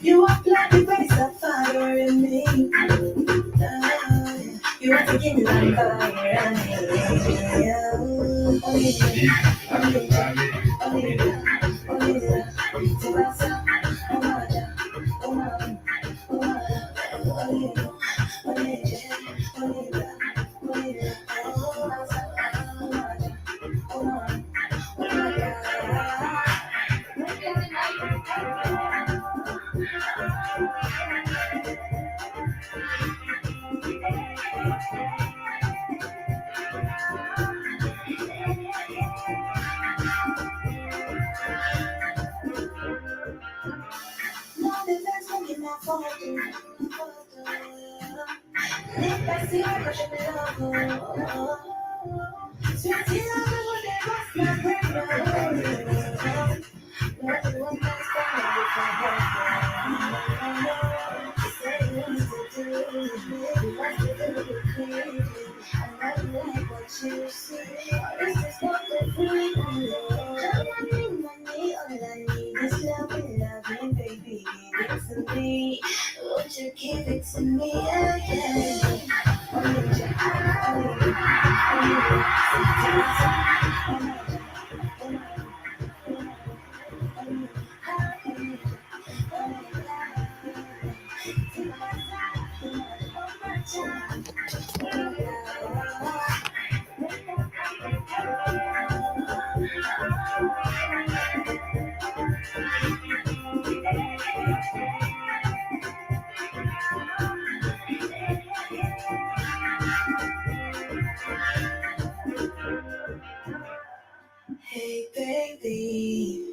You are like the face of fire in me. You want to give me like fire and me. Won't you give it to me again? Hey baby,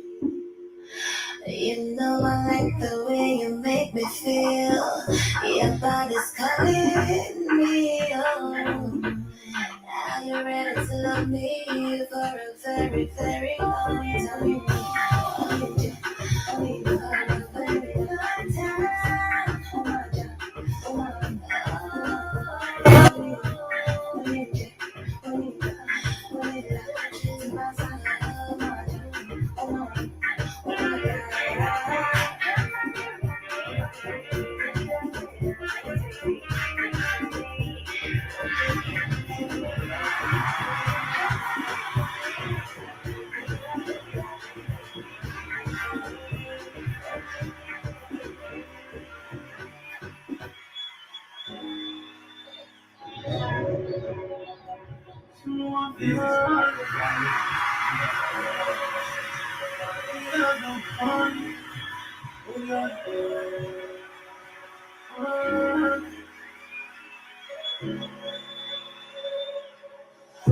you know I like the way you make me feel. Your body's calling me on. Are you ready to love me for a very, very long time? For a very long time.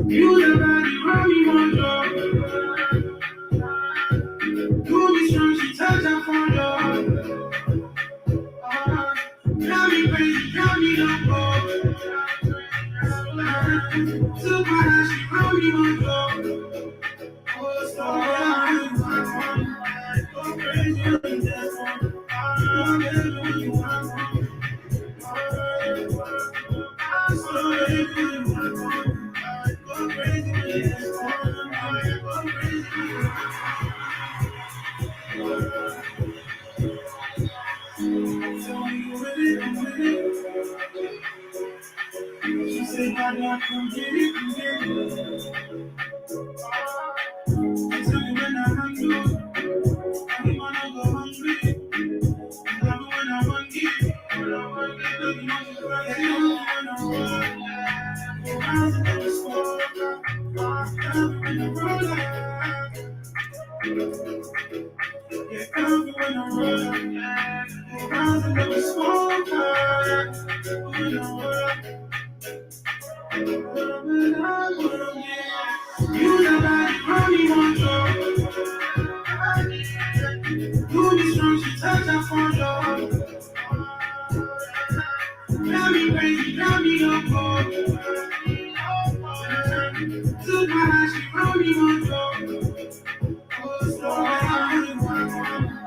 You the body, mommy, one love. Do me strong, she touch up for love. Got me crazy, got me loco. Took my hand, she wrote me one love. Oh, so go crazy on that one. I'm baby when you want one. I'm so baby when you want one. Go crazy when you want one. Go crazy when you want one. Tell me you with it, I'm with it. She said, I come get it, come get it. I tell you when I'm hungry, I be wanna go hungry. I love it when I'm hungry. When I'm hungry, look, you know you right. You know when I'm hungry. I'm in the store, I'm in the roller. Yeah, come when I'm rolling. I'm in the smoker. When I'm rolling. You the body, mommy, one love. You be strong, she touch up for love. Got me crazy, got me loco. Took my hand, she wrote me one love. Oh, so I want one.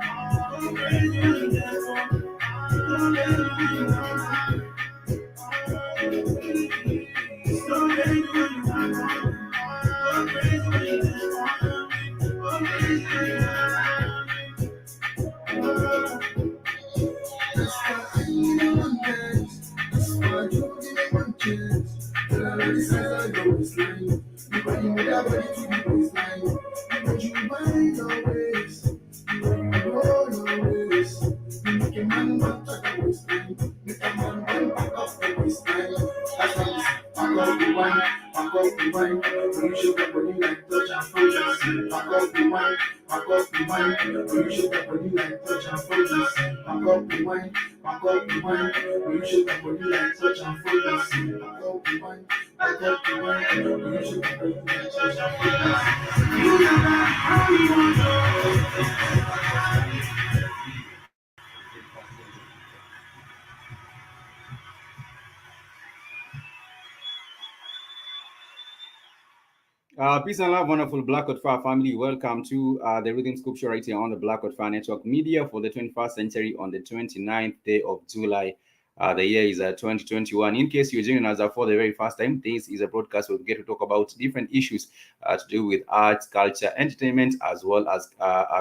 Peace and love, wonderful Black Hot Fire family. Welcome to the Rhythm Scoop Show right here on the Black Hot Fire Network Media for the 21st century on the 29th day of July. The year is 2021. In case you're joining us for the very first time, this is a broadcast where we get to talk about different issues to do with arts, culture, entertainment, as well as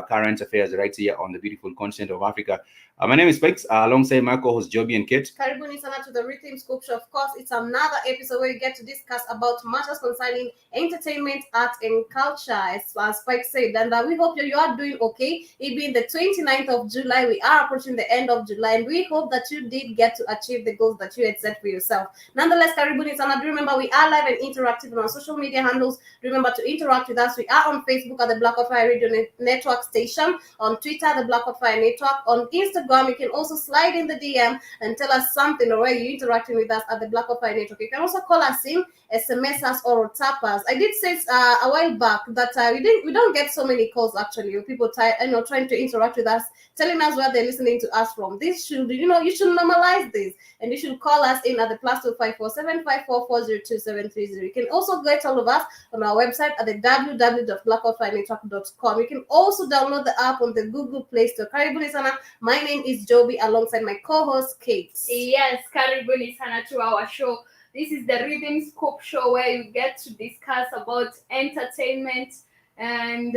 current affairs right here on the beautiful continent of Africa. My name is Specs, alongside my co-host Joby and Kate. Karibuni sana to the Rhythm Scoop Show. Of course, it's another episode where we get to discuss about matters concerning entertainment, art, and culture, as Spike said. And we hope you are doing okay. It being the 29th of July, we are approaching the end of July, and we hope that you did get to achieve the goals that you had set for yourself. Nonetheless, Karibuni sana, do remember we are live and interactive on our social media handles. Remember to interact with us. We are on Facebook at the Black Hot Fire Radio Network Station, on Twitter, the Black Hot Fire Network, on Instagram. You can also slide in the DM and tell us something or where you're interacting with us at the Black Hot Fire Network. You can also call us in, SMS us, or tap us. I did say a while back that we don't get so many calls actually. People trying to interact with us, telling us where they're listening to us from. This should you should normalize this, and you should call us in at the +254-754-402-730. You can also get all of us on our website at the www.blackhotfirenetwork.com. You can also download the app on the Google Play Store. Karibuni sana. My name is Joby alongside my co-host Kate. Yes, karibuni sana to our show. This is the Rhythm Scoop Show where you get to discuss about entertainment and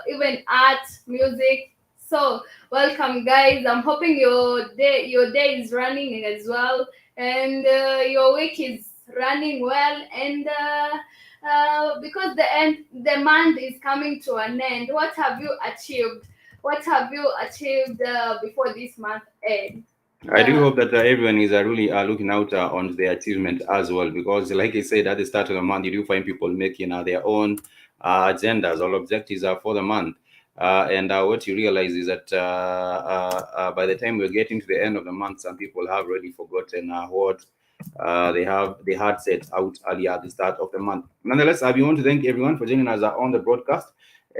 even art, music. So welcome, guys. I'm hoping your day is running as well, and your week is running well. And because the month is coming to an end, what have you achieved? What have you achieved before this month ends? I do hope that everyone is really looking out on their achievement as well, because, like I said, at the start of the month, you do find people making their own agendas or objectives for the month. And what you realize is that by the time we're getting to the end of the month, some people have already forgotten what they had set out earlier at the start of the month. Nonetheless, we want to thank everyone for joining us on the broadcast.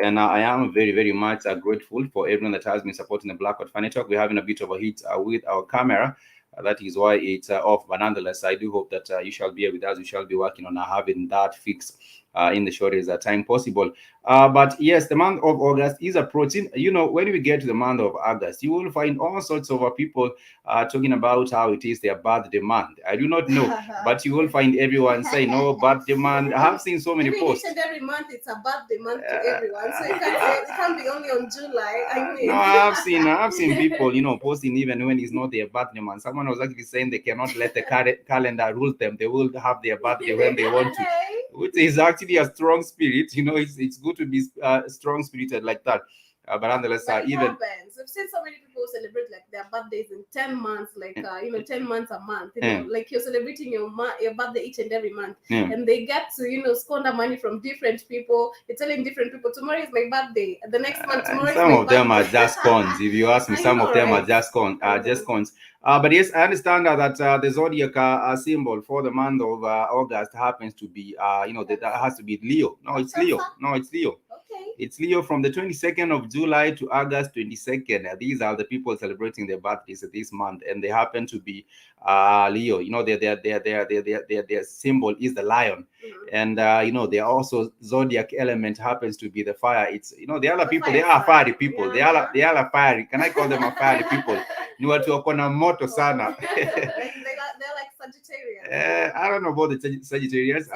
And I am very, very much grateful for everyone that has been supporting the Black Hot Fire Network. We're having a bit of a hit with our camera. That is why it's off. But nonetheless, I do hope that you shall be with us. We shall be working on having that fixed in the shortest time possible. But yes, the month of August is approaching. When we get to the month of August, you will find all sorts of people talking about how it is their birthday month. I do not know, but you will find everyone saying, "No, birthday month." I have seen so many posts. Every month it's a birthday month to everyone, so it can't be only on July. No, I've seen people, posting even when it's not their birthday month. Someone was actually saying they cannot let the calendar rule them. They will have their birthday when they want to, which is actually a strong spirit. It's good to be strong spirited like that. But nonetheless, even happens. I've seen so many people celebrate like their birthdays in 10 months, 10 months a month. Like you're celebrating your birthday each and every month, and they get to squander money from different people. You're telling different people tomorrow is my birthday. The next month tomorrow. Some of them are just cons. If you ask me, some of them are just cons. But yes, I understand that the zodiac symbol for the month of August happens to be, that has to be Leo. No, it's Leo. Okay. It's Leo from the 22nd of July to August 22nd. These are the people celebrating their birthdays this month, and they happen to be Leo. You know, their symbol is the lion, and you know, their also zodiac element happens to be the fire. It's, you know, the other people, they are fiery people. Yeah. They are fiery. Can I call them a fiery people? Ni watu wako na moto sana. They're like Sagittarius. I don't know about the Sagittarius.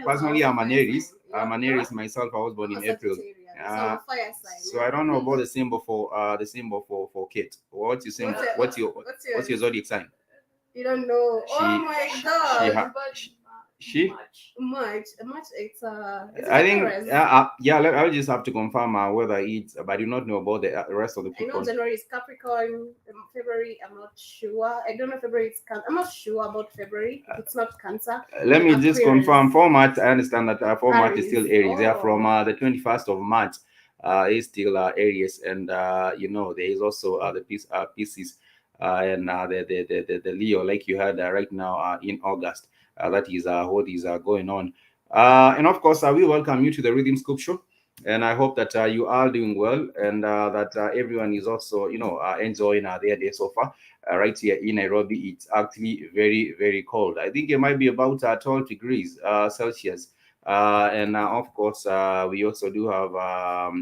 Personally, I'm an Aries. I'm an Aries myself. I was born in April. So fire sign. So I don't know about the symbol for Kate. What's your symbol? What's your zodiac sign? You don't know? Oh my God! March. It's I think I'll just have to confirm whether it's. But I do not know about the rest of the people. I know January is Capricorn. February, I'm not sure. I don't know February is Cancer. I'm not sure about February. It's not Cancer. Let me just confirm. Format. I understand that format is still Aries. Oh. Yeah, from the 21st of March. Is still Aries, and you know, there is also the Pisces and the Leo, like you had right now in August. That is what is going on. And of course, we welcome you to the Rhythm Scoop Show. And I hope that you are doing well, and that everyone is also, you know, enjoying their day so far. Right here in Nairobi, it's actually very, very cold. I think it might be about 12 degrees Celsius. And of course, we also do have,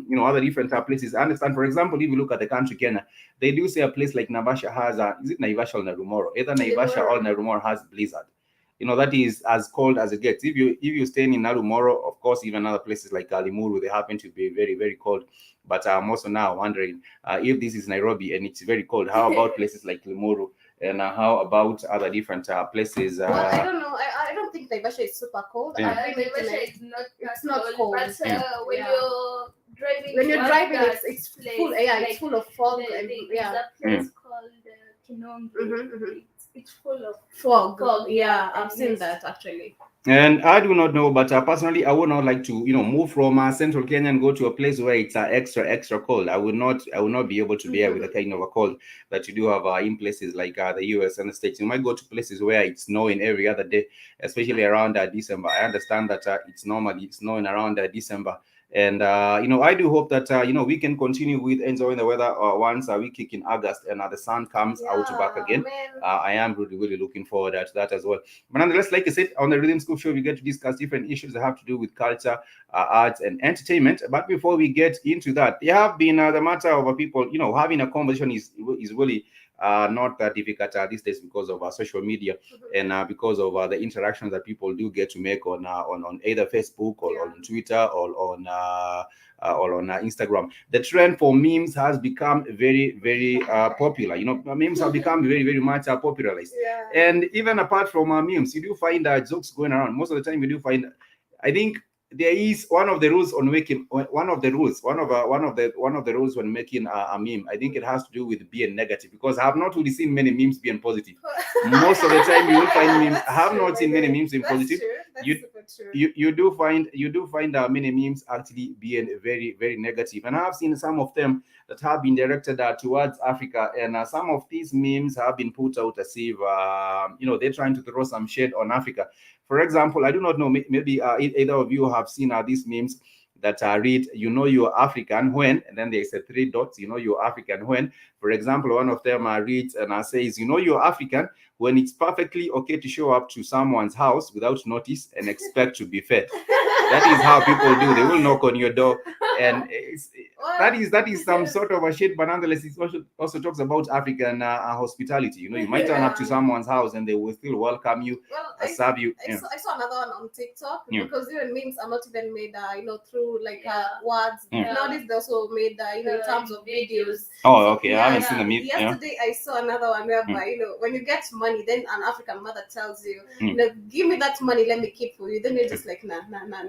you know, other different places. I understand, for example, if you look at the country Kenya, they do say a place like Naivasha has, is it Naivasha or Narumoro? Either Naivasha or Narumoro has blizzard. You know, that is as cold as it gets. If you stay in Narumoro, of course, even other places like Limuru, they happen to be very, very cold. But I'm also now wondering if this is Nairobi and it's very cold, how about places like Limuru? And how about other different places? Well, I don't know. I don't think Naivasha is super cold. Yeah. Naivasha is not cold. Yeah. When you're driving, it's full. Yeah, it's full of fog. There's a place called Kinongi. It's full of fog. Yeah, I've seen that actually. And I do not know, but personally, I would not like to, you know, move from central Kenya and go to a place where it's extra cold. I will not be able to bear with the kind of a cold that you do have in places like the US and the States. You might go to places where it's snowing every other day, especially around December. I understand that it's normally snowing around December. And you know, I do hope that you know, we can continue with enjoying the weather once we kick in August and the sun comes out back again. I am really looking forward to that as well. But nonetheless, like I said, on the Rhythm Scoop Show, we get to discuss different issues that have to do with culture, arts, and entertainment. But before we get into that, there have been the matter of people, you know, having a conversation is really not that difficult these days because of social media and because of the interactions that people do get to make on either Facebook or on Twitter or on Instagram. The trend for memes has become very popular. You know, memes have become very much popularized. And even apart from memes, you do find jokes going around. Most of the time, you do find, I think, there is one of the rules when making the rules when making a meme. I think it has to do with being negative, because I have not really seen many memes being positive. Most of the time you will find memes. I have not seen many memes being positive. You do find many memes actually being very negative, and I have seen some of them that have been directed towards Africa, and some of these memes have been put out as if you know, they're trying to throw some shade on Africa. For example, I do not know, maybe either of you have seen these memes that read, you know you're African when, and then there's a 3 dots, you know you're African when. For example, one of them reads and says, you know you're African when it's perfectly okay to show up to someone's house without notice and expect to be fed. That is how people do. They will knock on your door, and that is some sort of a shit. But nonetheless, it also talks about African hospitality. You know, you might turn up to someone's house and they will still welcome you, serve you. I saw another one on TikTok, because even memes are not even made, you know, through like words. Nowadays, they also made, you know, in terms of videos. Oh, okay. I haven't seen the meme. Yesterday, I saw another one whereby, you know, when you get money, then an African mother tells you, you know, give me that money, let me keep for you. Then you're just like, nah.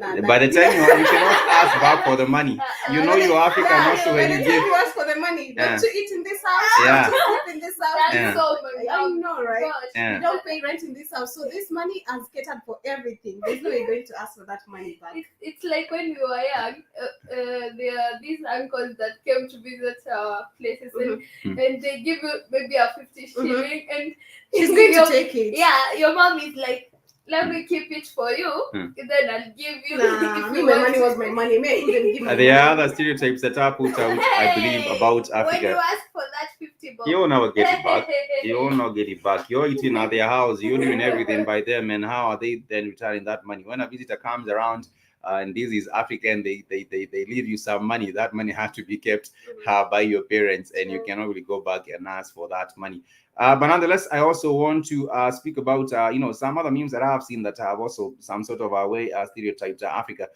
By the time you cannot ask back for the money. You know you're African also when you give. You ask for the money, don't you eat in this house? Don't you sleep in this house? That's so I know, right? Yeah. You don't pay rent in this house, so this money has catered for everything. There's no way you're going to ask for that money back. It's like when we were young, there are these uncles that came to visit our places, and they give you maybe a 50 shilling, and she's going to take it. Yeah, your mom is like, let me keep it for you, then I'll give you. Nah, me, my money was my money. Me, I couldn't give my money. There are other stereotypes that are put out, I believe, about When you Africa. ask for that 50 bob, You will never get it back. You will not get it back. You're eating at their house. You're doing everything by them, and how are they then returning that money? When a visitor comes around, and this is African, they leave you some money. That money has to be kept by your parents, and you cannot really go back and ask for that money. But nonetheless, I also want to speak about some other memes that I have seen that have also some sort of a way stereotyped Africa.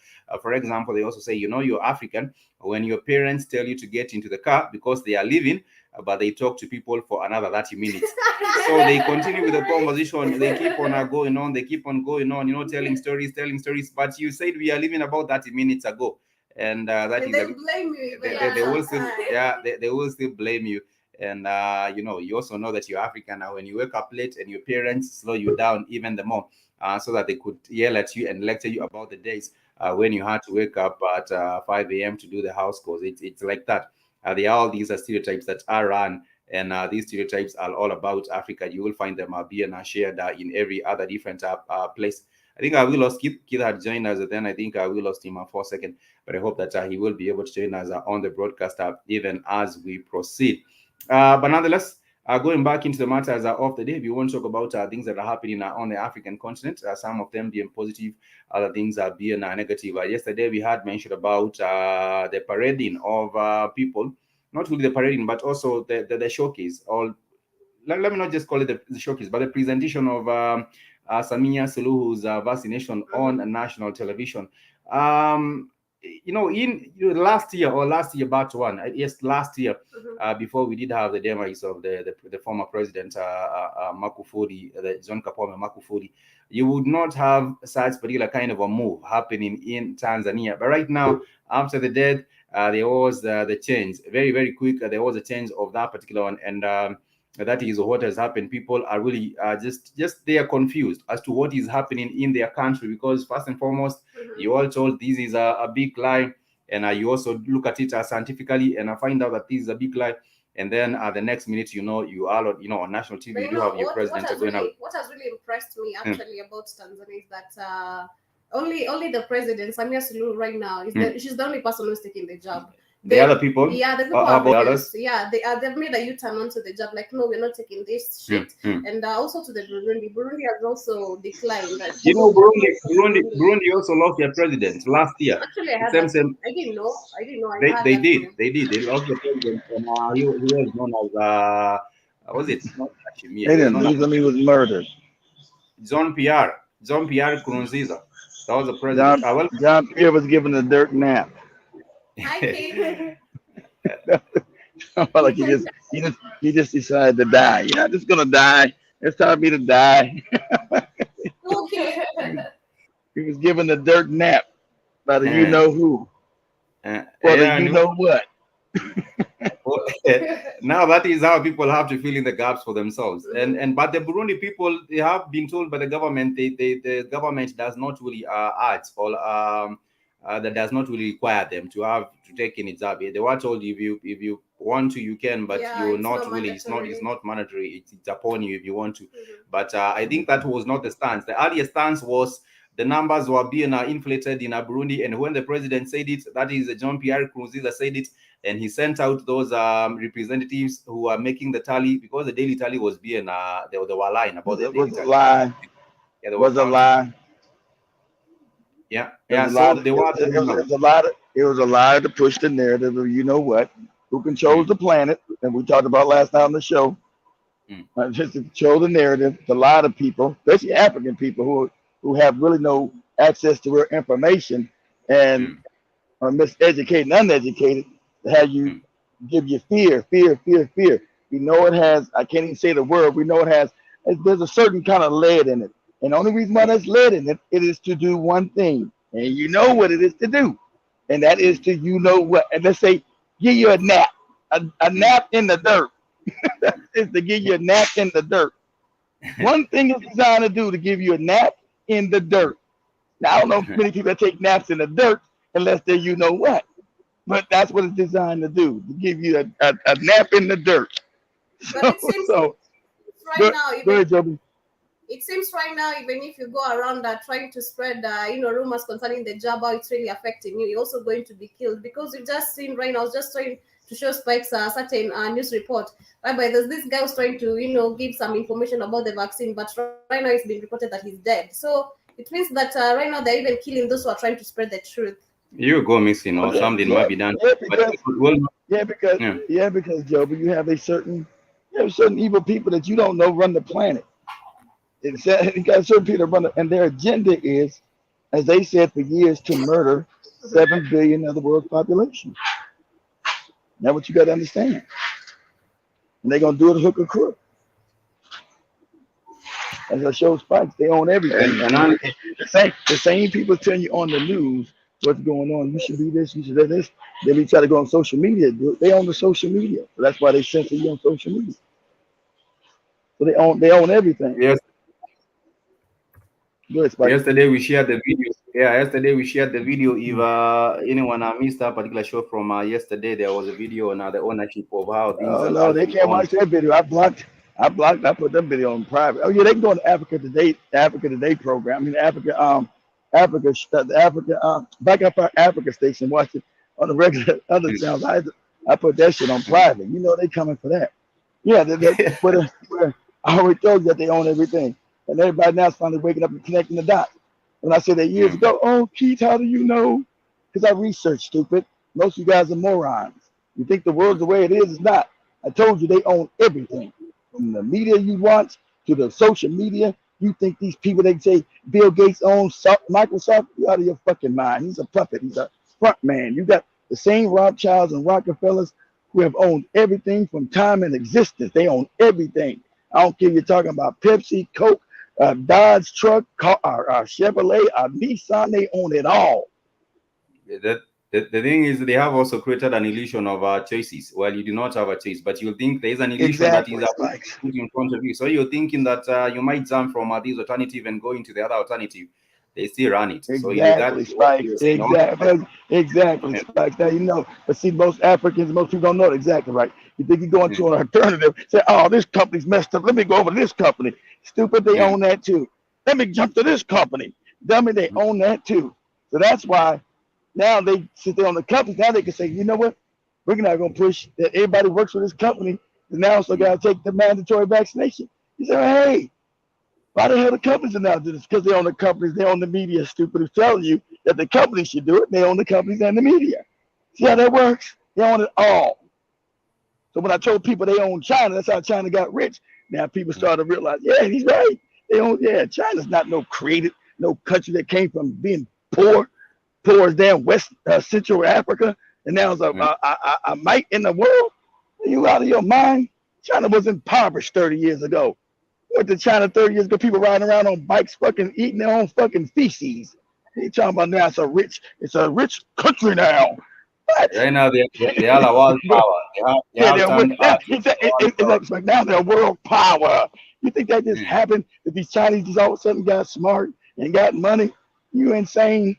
For example, they also say, you're African when your parents tell you to get into the car because they are leaving, but they talk to people for another 30 minutes. So they continue with the conversation. They keep on going on. They keep on going on, telling stories. But you said we are leaving about 30 minutes ago. And that And is they blame you. they will still, they will still blame you. And you also know that you're African now. When you wake up late and your parents slow you down even the more, so that they could yell at you and lecture you about the days when you had to wake up at 5 a.m. to do the house calls. It's like that. There are all these stereotypes that are run, and these stereotypes are all about Africa. You will find them being shared in every other different place. I think we lost Keith. Keith had joined us, then I think we lost him for a second, but I hope that he will be able to join us on the broadcast even as we proceed. But nonetheless, going back into the matters of the day, we want to talk about things that are happening on the African continent, some of them being positive, other things are being negative. Yesterday, we had mentioned about the parading of people, not really the parading, but also the showcase. Or let me not just call it the showcase, but the presentation of Samia Suluhu's vaccination on national television. Last year, part one, yes, last year, before we did have the demise of the former president Magufuli, the John Kapome Magufuli, you would not have such particular kind of a move happening in Tanzania. But right now, after the death, there was the change, very, very quick. There was a change of that particular one, and that is what has happened. People are really just they are confused as to what is happening in their country, because first and foremost, you all told this is a big lie, and you also look at it scientifically and find out that this is a big lie, and then the next minute you are on national TV. You have your president going out. What has really impressed me actually about Tanzania is that only the president Samia Suluhu right now she's the only person who's taking the job. The other people, the people are others. They've made a U-turn onto the job, like, no, we're not taking this shit. And also to the Burundi has also declined. Burundi also lost their president last year. Actually, I didn't know. They did. They lost their president, and he was known as was it not Kashmir? They didn't lose him. He was murdered. John Pierre Nkurunziza. That was the president. John Pierre was given a dirt nap. Like he just decided to die. Yeah, I'm just gonna die. It's time for me to die. Okay. He was given a dirt nap by the you know who. You know what. Now that is how people have to fill in the gaps for themselves. But the Burundi people, they have been told by the government, the government does not really ask or that does not really require them to take any job. They were told if you want to, you can, but you're not really. It's not mandatory. It's upon you if you want to. But I think that was not the stance. The earlier stance was the numbers were being inflated in Burundi, and when the president said it, that is John Pierre Nkurunziza said it, and he sent out those representatives who are making the tally, because the daily tally was being they were lying about it. It was a lie. It was a lie. Yeah. So there was it was a lie to push the narrative of you know what, who controls the planet, and we talked about last night on the show. Just to control the narrative, to lie to people, especially African people who have really no access to real information and are miseducated and uneducated, to have you give you fear. We know it has, I can't even say the word, we know it has, there's a certain kind of lead in it. And the only reason why there's lead in it, it is to do one thing. And you know what it is to do. And that is to you know what. And let's say, give you a nap. A nap in the dirt. That is to give you a nap in the dirt. One thing it's designed to do, to give you a nap in the dirt. Now, I don't know if many people take naps in the dirt unless they're you know what. But that's what it's designed to do, to give you a nap in the dirt. But it seems right now, go ahead, Joby. it seems right now, even if you go around trying to spread, rumors concerning the job, how it's really affecting you, you're also going to be killed, because you've just seen right now. I was just trying to show Spikes a certain news report whereby there's this guy who's trying to, give some information about the vaccine, but right now it's been reported that he's dead. So it means that right now they're even killing those who are trying to spread the truth. You go missing or something might be done. Because Joe, but you have certain evil people that you don't know run the planet. You got certain people that run and their agenda is, as they said for years, to murder 7 billion of the world's population. That's what you got to understand. And they're gonna do it hook or crook. As I show Spikes, they own everything. And the same people telling you on the news what's going on. You should be this, you should do this. Then we try to go on social media. They own the social media. So that's why they censor you on social media. So they own everything. Yes. Good, Spike. Yesterday we shared the video. Yeah, yesterday we shared the video. If anyone missed that particular show from yesterday, there was a video on the ownership of how things. Oh no, they can't watch that video. I put that video on private. Oh yeah, they can go on the Africa Today program. I mean Africa back up our Africa station, watch it on the regular other channels. I put that shit on private. You know they coming for that. Yeah, but I already told you that they own everything. And everybody now is finally waking up and connecting the dots. When I said that years ago, oh, Keith, how do you know? Because I researched, stupid. Most of you guys are morons. You think the world's the way it is? It's not. I told you they own everything. From the media you watch to the social media. You think these people, they say Bill Gates owns Microsoft? You're out of your fucking mind. He's a puppet. He's a front man. You got the same Rothschilds and Rockefellers who have owned everything from time and existence. They own everything. I don't care if you're talking about Pepsi, Coke, Dodge truck, Chevrolet, Nissan, they own it all. The thing is, they have also created an illusion of choices. Well, you do not have a choice, but you think there is an illusion that is put in front of you. So you're thinking that you might jump from this alternative and go into the other alternative. They still run it. Exactly, so Spikes. Exactly, Spikes. Now you know, but see, most people don't know it exactly right. You think you go into an alternative, say, oh, this company's messed up. Let me go over to this company. Stupid, they own that too. Let me jump to this company. Dummy, they own that too. So that's why now they sit there on the companies. Now they can say, you know what? We're not going to push that everybody works for this company. And now also got to take the mandatory vaccination. You say, hey, why the hell the companies are now doing this? Because they own the companies, they own the media. Stupid, who's telling you that the companies should do it. They own the companies and the media. See how that works? They own it all. So when I told people they own China, that's how China got rich. Now people started to realize, yeah, he's right. They own, China's not no country that came from being poor as damn West Central Africa, and now it's a might in the world. Are you out of your mind? China was impoverished 30 years ago. Went to China 30 years ago, people riding around on bikes, fucking eating their own fucking feces. They talking about now it's a rich country now. Right now they are a world power. It's like now they're world power. You think that just happened? That these Chinese just all of a sudden got smart and got money? You insane?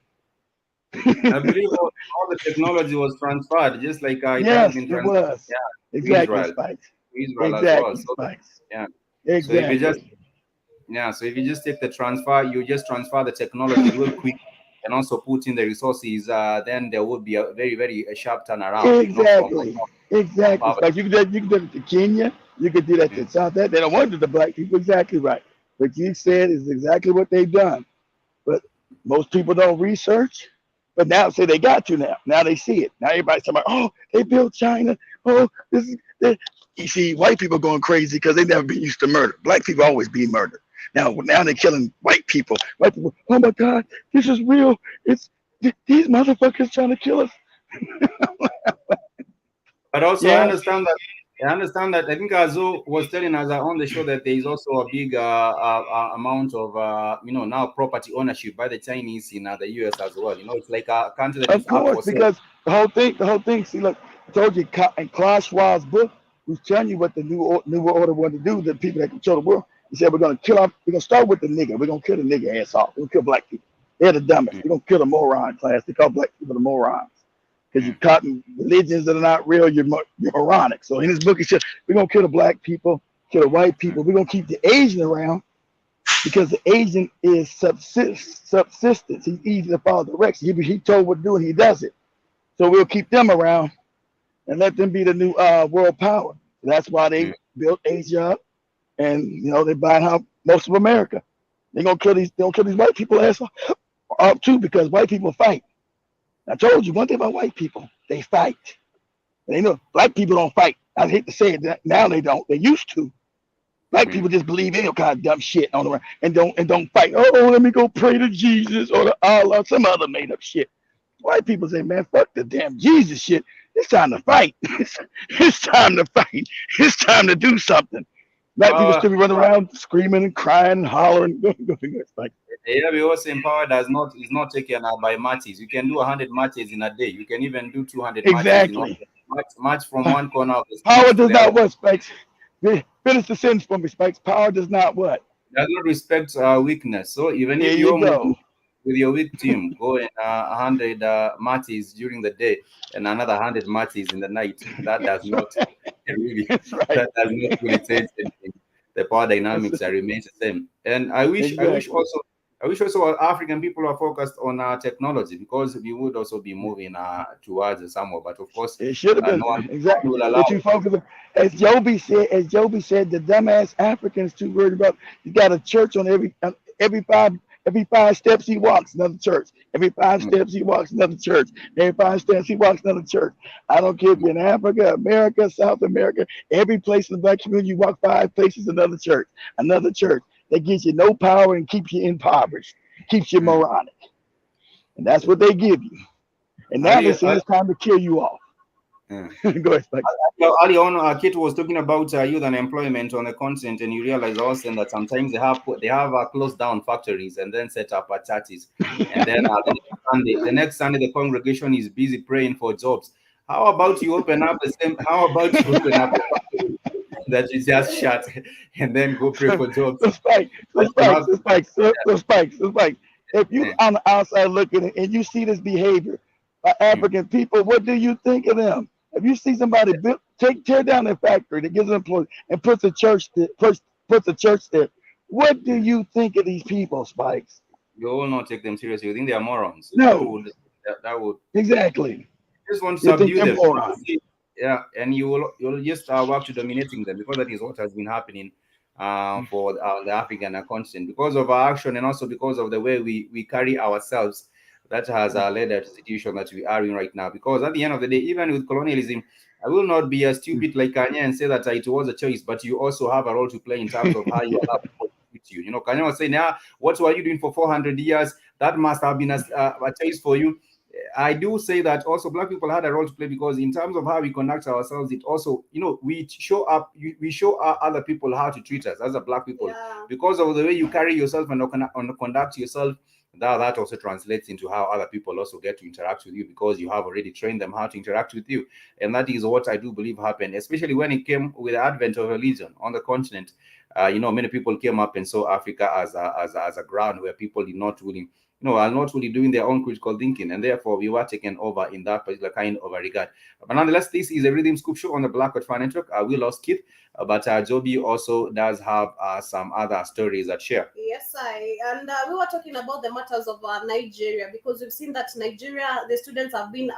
I believe all the technology was transferred, just like it yes, has been transferred. It was. Yeah, exactly, Israel. Spikes. Exactly, as well. Spikes. Yeah. Exactly. So if you just take the transfer, you just transfer the technology real quick and also put in the resources, then there would be a very, very sharp turnaround. Exactly. Like you could do it to Kenya, you could do that to South Africa. They don't want to do the black people, exactly right. What you said is exactly what they've done. But most people don't research. But now say they got to now. Now they see it. Now everybody's talking about, oh, they built China. Oh, this is that. You see, white people going crazy because they never been used to murder. Black people always be murdered. Now they're killing white people. White people, oh my God, this is real. It's these motherfuckers trying to kill us. But also I understand that I think Azu was telling us on the show that there is also a big amount of now property ownership by the Chinese in the US as well. It's like a country that of course, because the whole thing. See, look, I told you in Klaus Schwab's book, who's telling you what the new order wanted to do. The people that control the world. He said we're gonna start with the nigger. We're gonna kill the nigger ass off. We're gonna kill black people. They're the dumbest. We're gonna kill the moron class. They call black people the morons. Because you're caught in religions that are not real, you're moronic. So in his book, he said, we're going to kill the black people, kill the white people. We're going to keep the Asian around because the agent is subsistence. He's easy to follow direction. He told what to do, and he does it. So we'll keep them around and let them be the new world power. That's why they built Asia up, and they're buying out most of America. They're gonna kill these white people ass up too, because white people fight. I told you one thing about white people: they fight. And they know black people don't fight. I hate to say it, now they don't. They used to. Black people just believe any kind of dumb shit on the and don't fight. Oh, let me go pray to Jesus or to Allah, some other made up shit. White people say, man, fuck the damn Jesus shit. It's time to fight. It's time to fight. It's time to do something. Black people still be running around screaming and crying and hollering. Yeah, because empowered is not taken by matches. You can do 100 matches in a day. You can even do 200 exactly. matches. Match from one corner of the power does not what, Spikes? Finish the sentence for me, Spikes. Power does not what? Does not respect weakness. So even there if you go. With your weak team, go in 100 matches during the day and another 100 matches in the night. That does not really that does not really change anything. The power dynamics remains the same. And I wish also our African people are focused on technology, because we would also be moving towards somewhere. But of course, it should have been exactly will allow you focus on, as Joby said, the dumbass Africans too worried about. You got a church on every five steps he walks, another church. Every 5 steps he walks, another church. Every 5 steps he walks, another church. I don't care if you're in Africa, America, South America, every place in the black community, you walk 5 places, another church, another church. That gives you no power and keeps you impoverished, keeps you moronic. And that's what they give you. And now they say it's time to kill you off. Go ahead, Spike. Early on, Kate was talking about youth unemployment on the continent, and you realize also that sometimes they have closed down factories and then set up churches, and then the next Sunday the congregation is busy praying for jobs. How about you open up a factory that you just shut and then go pray for jobs? So Spike. If you on the outside looking and you see this behavior by African people, what do you think of them? If you see somebody tear down their factory that gives them employees and puts a church there, what do you think of these people, Spikes? You will not take them seriously. You think they are morons? No. That would exactly. Just want to subdue them. Yeah, and you'll just work to dominating them, because that is what has been happening for the African continent, because of our action and also because of the way we carry ourselves. That has led us to the situation that we are in right now. Because at the end of the day, even with colonialism, I will not be as stupid like Kanye and say that it was a choice, but you also have a role to play in terms of how you allow people to treat you. Kanye was saying, what were you doing for 400 years? That must have been a choice for you. I do say that also black people had a role to play, because in terms of how we conduct ourselves, it also, we show other people how to treat us as a black people, because of the way you carry yourself and conduct yourself. That also translates into how other people also get to interact with you, because you have already trained them how to interact with you. And that is what I do believe happened, especially when it came with the advent of religion on the continent. Many people came up and saw Africa as a ground where people did not really are not really doing their own critical thinking, and therefore we were taken over in that particular kind of a regard. But nonetheless, this is a Rhythm Scoop show on the Black Fan Network. We lost Keith, but Joby also does have some other stories that share. Yes, and we were talking about the matters of Nigeria, because we've seen that Nigeria, the students have been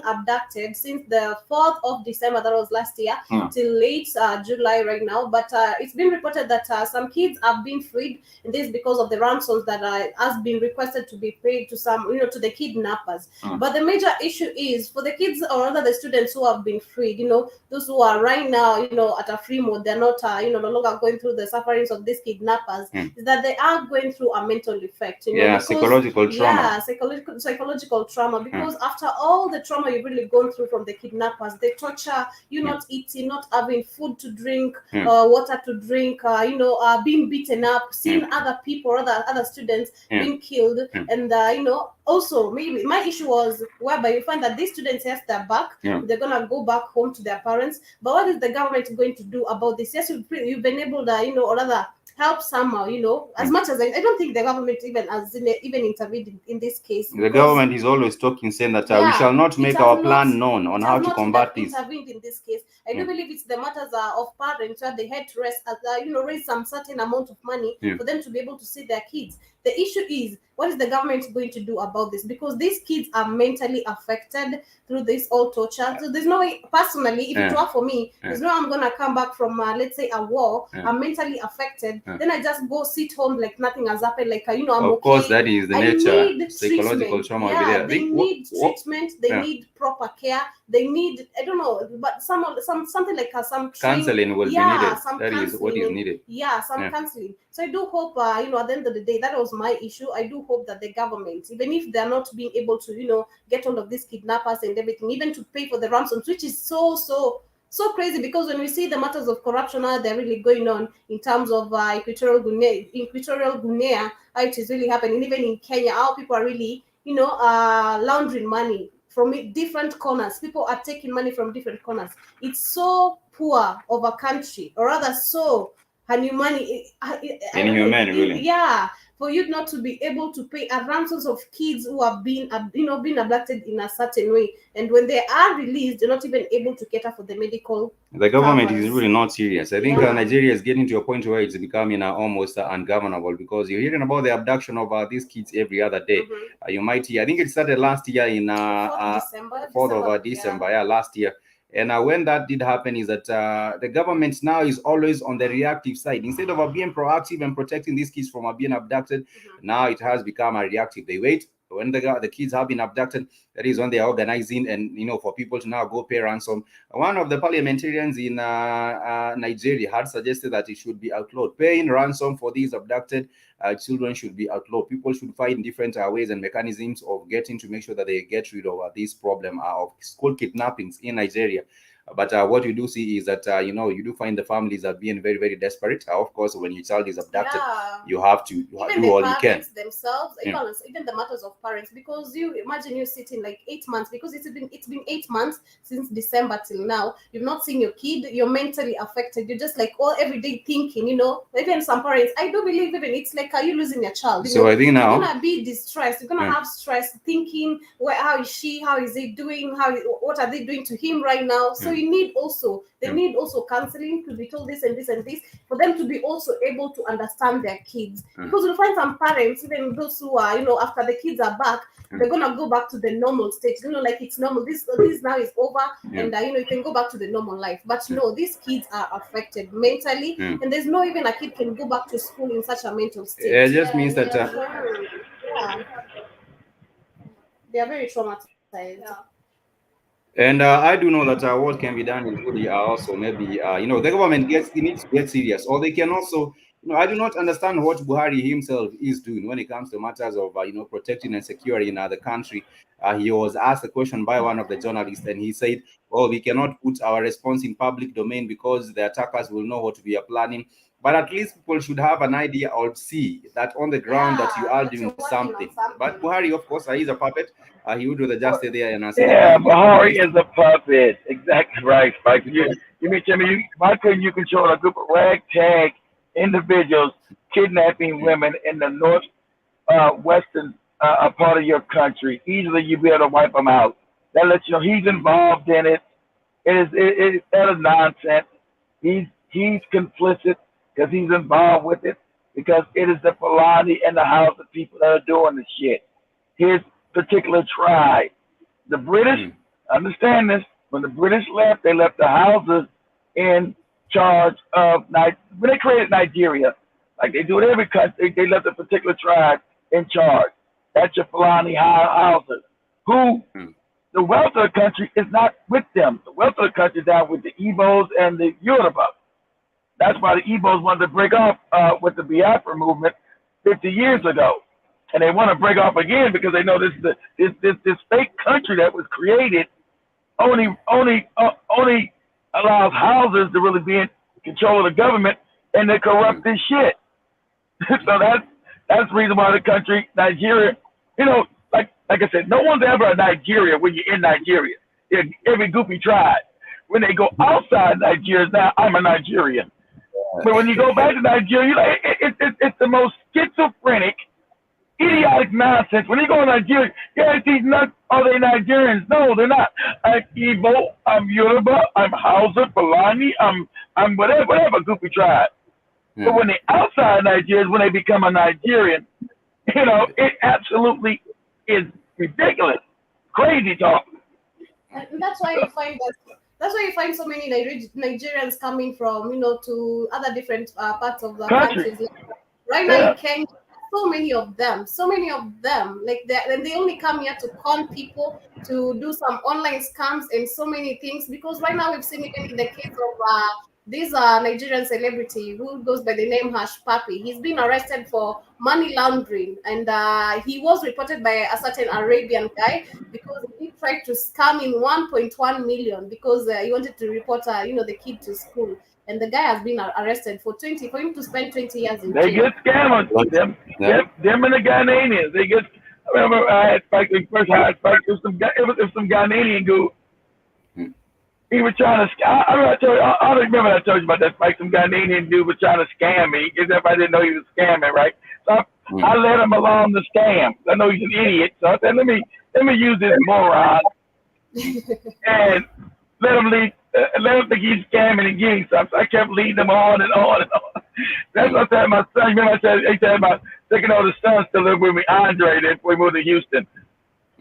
abducted since the 4th of December, that was last year, till late July right now. But it's been reported that some kids have been freed, and this is because of the ransoms that has been requested to be paid to some, to the kidnappers. But the major issue is for the kids, or rather the students who have been freed, those who are right now, at a free mode, they're not, no longer going through the sufferings of these kidnappers, is that they are going through a mental effect, because, psychological trauma. Yeah, psychological trauma, because after all the trauma you've really gone through from the kidnappers, the torture, you not eating, not having food to drink, water to drink, being beaten up, seeing other people, other students being killed, and also maybe my issue was whereby you find that these students, yes, they're back, they're gonna go back home to their parents, but what is the government going to do about this? Yes, you've been able to, or rather help somehow, as much as I don't think the government even intervened in this case. The government is always talking, saying that we shall not make our plan known on how to combat this. Intervened in this case. I do believe it's the matters of parents where they had to raise some certain amount of money for them to be able to see their kids. The issue is, what is the government going to do about this? Because these kids are mentally affected through this all torture. So there's no way, personally, if it were for me, there's no way I'm gonna come back from let's say a war. I'm mentally affected. Then I just go sit home like nothing has happened. Like I'm okay. Of course, that is the nature. Psychological trauma will be there. They need treatment. They need proper care. They need, I don't know, but something like some counseling will be needed. That is what is needed. Some counseling. So I do hope, at the end of the day, that was my issue. I do hope that the government, even if they're not being able to, get all of these kidnappers and everything, even to pay for the ransoms, which is so crazy, because when we see the matters of corruption how they're really going on in terms of Equatorial Guinea, how it is really happening, even in Kenya, how people are really, laundering money from different corners. People are taking money from different corners. It's so poor of a country, or rather so inhumane, really. Yeah, for you not to be able to pay a ransoms of kids who have been abducted in a certain way, and when they are released, they're not even able to cater for the medical. The government is really not serious. I think Nigeria is getting to a point where it's becoming almost ungovernable, because you're hearing about the abduction of these kids every other day. You might hear, I think it started last year in 4th of December, last year. And when that did happen, is that the government now is always on the reactive side. Instead of being proactive and protecting these kids from being abducted, now it has become a reactive. They wait. When the kids have been abducted, that is when they are organizing and, for people to now go pay ransom. One of the parliamentarians in Nigeria had suggested that it should be outlawed. Paying ransom for these abducted children should be outlawed. People should find different ways and mechanisms of getting to make sure that they get rid of this problem of school kidnappings in Nigeria. But what you do see is that, you do find the families are being very, very desperate. Of course, when your child is abducted, you have to do all you can. Themselves, even the matters of parents, because you imagine you sitting like 8 months, because it's been 8 months since December till now. You've not seen your kid. You're mentally affected. You're just like all every day thinking. Even some parents, I do believe even it's like, are you losing your child? So I think now you're gonna be distressed. You're gonna have stress, thinking, how is she? How is he doing? What are they doing to him right now? So they need also counseling to be told this and this and this, for them to be also able to understand their kids. Because you'll find some parents, even those who are, after the kids are back, they're gonna go back to the normal state. Like it's normal. This now is over, and you can go back to the normal life. But no, these kids are affected mentally, and there's no even a kid can go back to school in such a mental state. It just means that they are very traumatized. And I do know that what can be done is really also maybe, the government needs to get serious, or they can also, I do not understand what Buhari himself is doing when it comes to matters of, protecting and securing the country. He was asked a question by one of the journalists, and he said, well, we cannot put our response in public domain because the attackers will know what we are planning. But at least people should have an idea or see that on the ground that you are doing something. But Buhari, of course, he's a puppet. He would do the justice there and say, Buhari is a puppet. Exactly right, Spike. You mean to me, why couldn't you control a group of ragtag individuals kidnapping women in the western part of your country? Easily you'd be able to wipe them out. That lets you know he's involved in it. That is nonsense. He's complicit because he's involved with it, because it is the Fulani and the House of people that are doing the shit. His particular tribe. The British, understand this, when the British left, they left the houses in charge of, when they created Nigeria, like they do in every country, they left a particular tribe in charge. That's your Fulani houses, who the wealth of the country is not with them. The wealth of the country is down with the Igbos and the Yoruba. That's why the Igbos wanted to break off with the Biafra movement 50 years ago. And they want to break off again because they know this fake country that was created only allows houses to really be in control of the government, and they corrupt this shit. So that's the reason why the country, Nigeria, like I said, no one's ever a Nigeria when you're in Nigeria. Every goofy tribe. When they go outside Nigeria, now I'm a Nigerian. But when you go back to Nigeria, you're like, it's the most schizophrenic, idiotic nonsense. When you go to Nigeria, yeah, these nuts, are they Nigerians? No, they're not. I'm Igbo, I'm Yoruba, I'm Hausa, Fulani, I'm whatever goofy tribe. But when they're outside Nigeria, when they become a Nigerian, it absolutely is ridiculous, crazy talk. And that's why you find so many Nigerians coming from to other different parts of the countries. Right now in Kenya, so many of them, like they only come here to con people, to do some online scams and so many things. Because right now we've seen even in the case of this Nigerian celebrity who goes by the name Hush Papi. He's been arrested for money laundering, and he was reported by a certain Arabian guy because he tried to scam in 1.1 million because he wanted to report the kid to school. And the guy has been arrested for him to spend 20 years in jail. They get scammers. Them and the Ghanaians. They get. I remember I had spiked first. I had spiked. It was some Ghanaian dude. He was trying to. I don't remember I told you about that spike. Some Ghanaian dude was trying to scam me. Because everybody didn't know he was scamming, right? So I led him along the scam. I know he's an idiot, so I said, let me use this moron and let him lead. Let him think he's scamming and getting something. So I kept leading him on and on and on. That's what I said. My son, remember I said about taking all the sons to live with me, Andre, before we moved to Houston.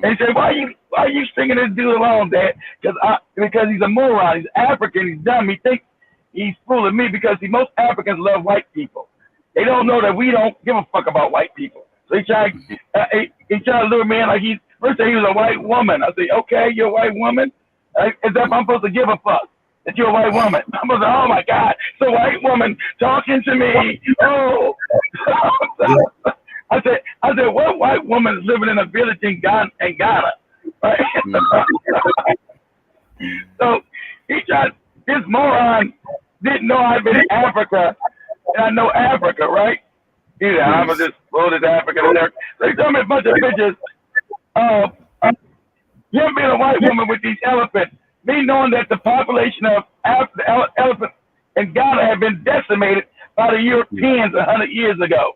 And he said, why are you stringing this dude along, Dad? Because he's a moron. He's African. He's dumb. He thinks he's fooling me because most Africans love white people. They don't know that we don't give a fuck about white people. So he tried to lure me in like first he was a white woman. I said, okay, you're a white woman? As if I'm supposed to give a fuck that you're a white woman. I'm supposed to, oh my God, it's a white woman talking to me. Oh. I said, what white woman is living in a village in Ghana? Right? So this moron didn't know I'd been in Africa, and I know Africa, right? I'm just floated Africa and there. So he told me a bunch of pictures of him being a white woman with these elephants, me knowing that the population of the elephants in Ghana had been decimated by the Europeans 100 years ago.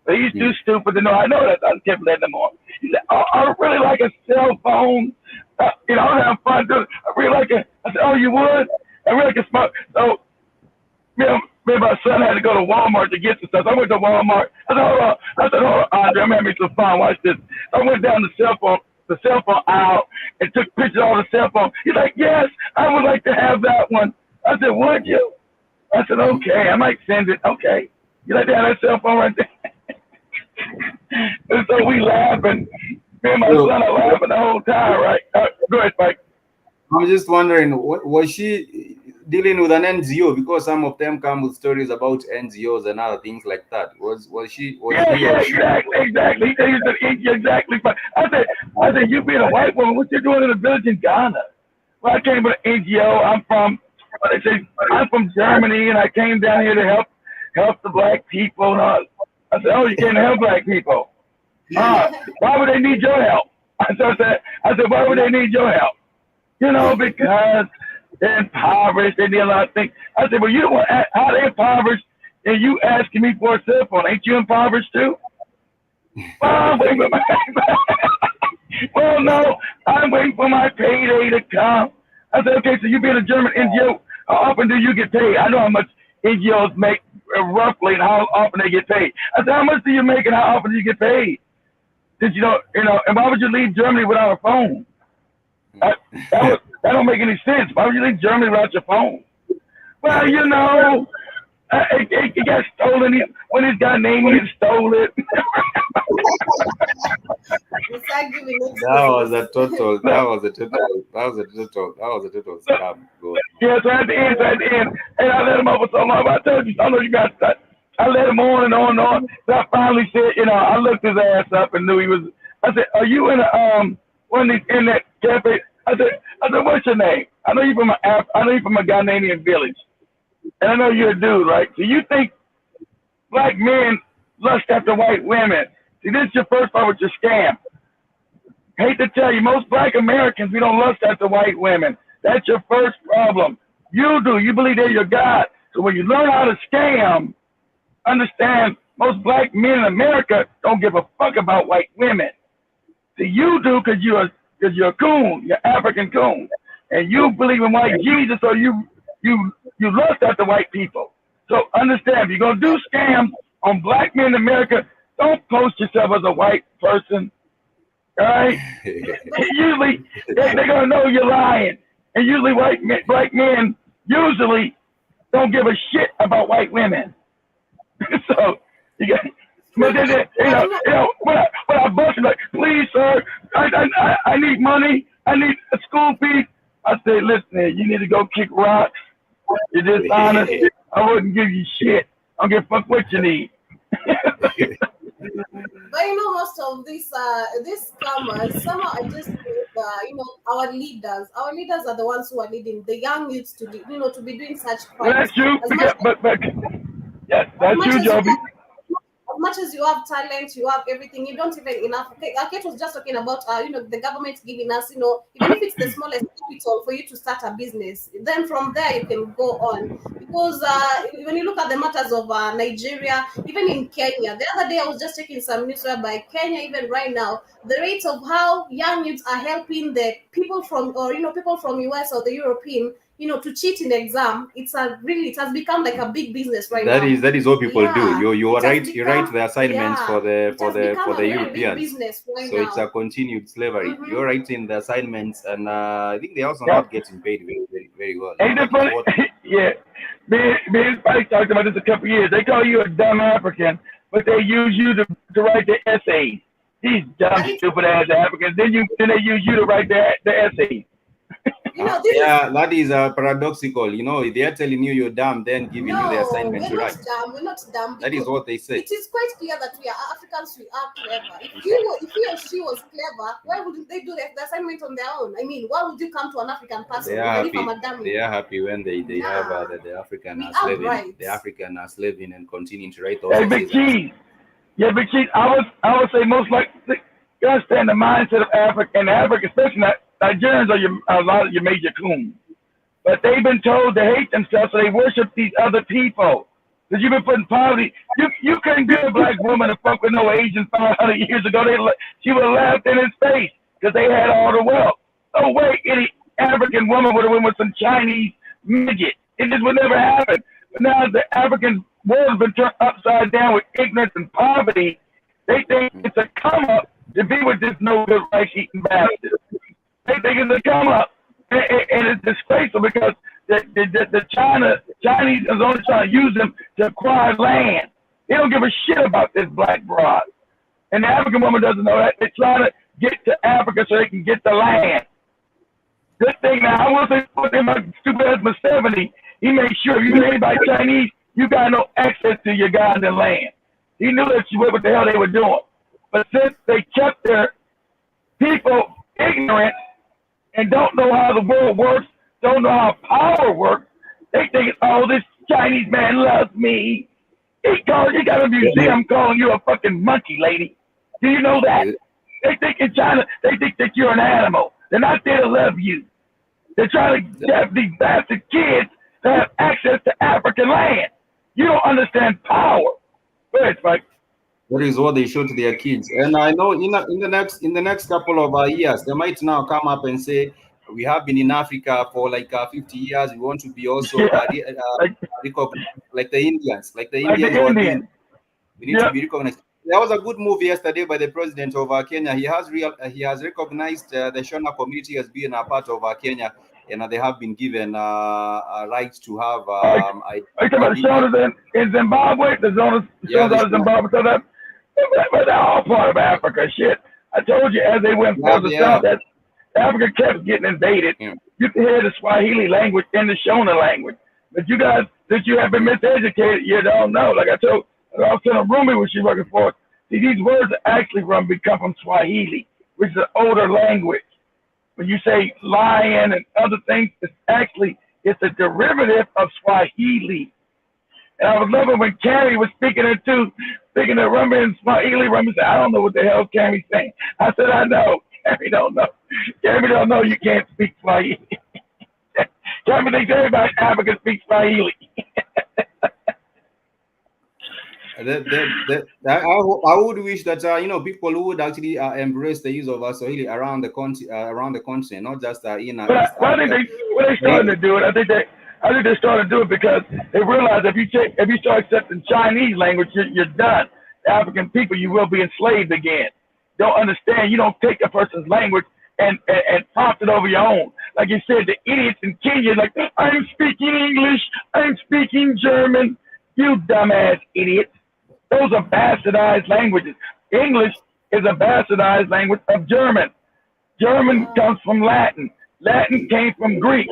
But he's too stupid to know. I know that. I kept letting him on. He said, I really like a cell phone. I was having fun doing it. I really like it. I said, oh, you would? I really like a smart. So, me and my son had to go to Walmart to get some stuff. So I went to Walmart. I said, hold on, Andre, I'm having me some fun. Watch this. I went down the cell phone aisle and took pictures of the cell phone. He's like, yes, I would like to have that one. I said, would you? I said, okay, I might send it. Okay. You like to have that cell phone right there? And so we laughing. Me and my son are laughing the whole time, right? Go ahead, Mike. I'm just wondering, was she dealing with an NGO? Because some of them come with stories about NGOs and other things like that. Was she? Exactly. He said, exactly. I said, you being a white woman, what you doing in a village in Ghana? Well, I came with an NGO. I'm from Germany, and I came down here to help the black people. And I said, oh, you can't help black people. Why would they need your help? I said, why would they need your help? Because they're impoverished, they need a lot of things. I said, well, you don't want how they impoverished and you asking me for a cell phone. Ain't you impoverished too? Well, well, no, I'm waiting for my payday to come. I said, okay, so you being a German NGO, how often do you get paid? I know how much NGOs make roughly and how often they get paid. I said, how much do you make and how often do you get paid? Did and why would you leave Germany without a phone? That don't make any sense. Why would you leave Germany without your phone? Well, it got stolen. When this guy named me, he stole it. That was a total scam. Yeah, so at the end, and I let him over so long. I told you, I know you got that. I let him on and on and on. So I finally said, I looked his ass up and knew he was. I said, are you in one of these internet cafes? I said, what's your name? I know you're from a Ghanaian village, and I know you're a dude, right? So you think black men lust after white women? See, this is your first part with your scam. Hate to tell you, most black Americans, we don't lust after white women. That's your first problem. You do. You believe they're your God. So when you learn how to scam, understand most black men in America don't give a fuck about white women. See, you do because you're a coon, you're African coon, and you believe in white Jesus, so you lust after white people. So understand, if you're gonna do scams on black men in America, don't post yourself as a white person. All right? Usually they're gonna know you're lying, and usually black men usually don't give a shit about white women. So you got. But then, when I bust him, like, please, sir, I need money. I need a school fee. I say, listen, you need to go kick rocks. You're dishonest. I wouldn't give you shit. I don't give a fuck what you need. But most of these scammers, somehow I just think, our leaders are the ones who are leading the young youths to to be doing such crimes. Well, that's true. Yes, that's true, Joby. As much as you have talent, you have everything, you don't even enough. Okay, Kate was just talking about, the government giving us, even if it's the smallest capital for you to start a business, then from there you can go on. Because when you look at the matters of Nigeria, even in Kenya, the other day I was just checking some news whereby Kenya, even right now, the rates of how young youths are helping the people from, people from US or the European, to cheat in exam, it has become like a big business right now. That is what people do. You are right. You write the assignments for the Europeans. Right so now. It's a continued slavery. You're writing the assignments, and I think they also not getting paid very, very, very well. Ain't that funny? Yeah. Me and Spike talked about this a couple years. They call you a dumb African, but they use you to write the essays. These dumb, stupid ass Africans. Then they use you to write the essays. That is paradoxical. They are telling you you're dumb, then giving you the assignment to write. We're not dumb. That is what they say. It is quite clear that we are Africans. We are clever. If he or she was clever, why wouldn't they do the assignment on their own? I mean, why would you come to an African person? They are happy when they have the African are slaving. Right. The African are slaving and continuing to write those essays. Big Cheese. Yeah, Big Cheese. I would say most likely you understand the mindset of Africa, especially Nigerians are a lot of your major coons. But they've been told to hate themselves, so they worship these other people. Because you've been put in poverty. You couldn't get a black woman to fuck with no Asian 500 years ago. She would have laughed in his face because they had all the wealth. No way any African woman would have went with some Chinese midget. It just would never happen. But now the African world has been turned upside down with ignorance and poverty. They think it's a come up to be with this no good rice-eating bastard. They think it's a come up, and it's disgraceful because the Chinese is only trying to use them to acquire land. They don't give a shit about this black broad, and the African woman doesn't know that. They're trying to get to Africa so they can get the land. Good thing now, I will say put him my stupid husband 70. He made sure if you anybody Chinese, you got no access to your Ugandan land. He knew that what the hell they were doing, but since they kept their people ignorant and don't know how the world works, don't know how power works, they think, oh, this Chinese man loves me. He got a museum calling you a fucking monkey, lady. Do you know that? They think in China, they think that you're an animal. They're not there to love you. They're trying to have these bastard kids to have access to African land. You don't understand power. Go ahead, Spike. That is what they show to their kids. And I know in the next couple of years, they might now come up and say, we have been in Africa for like 50 years. We want to be also recognized like the Indians. Like the Indians. We need to be recognized. There was a good move yesterday by the president of Kenya. He has recognized the Shona community as being a part of Kenya, and they have been given a right to have. Are you talking about Shona in Zimbabwe? The Shona in Zimbabwe. So but they're all part of Africa. Shit, I told you as they went further south, that Africa kept getting invaded. Yeah. You can hear the Swahili language and the Shona language, but you guys, since you have been miseducated, you don't know. Like I was telling Rumi when she working for us. See, these words are actually come from Swahili, which is an older language. When you say lion and other things, it's a derivative of Swahili. And I was loving when Carrie was speaking to Rumi in Swahili. Rumi said, I don't know what the hell Carrie's saying. I said, I know. Carrie don't know. Carrie don't know you can't speak Swahili. Carrie thinks everybody in Africa speaks Swahili. I would wish that people who would actually embrace the use of Swahili around the continent, not just in East Well, I think Africa. they starting to do it. I think they're starting to do it because they realize if you start accepting Chinese language, you're done. The African people, you will be enslaved again. Don't understand. You don't take a person's language and prompt it over your own. Like you said, the idiots in Kenya, like, I'm speaking English, I'm speaking German. You dumbass idiots. Those are bastardized languages. English is a bastardized language of German. German comes from Latin. Latin came from Greek.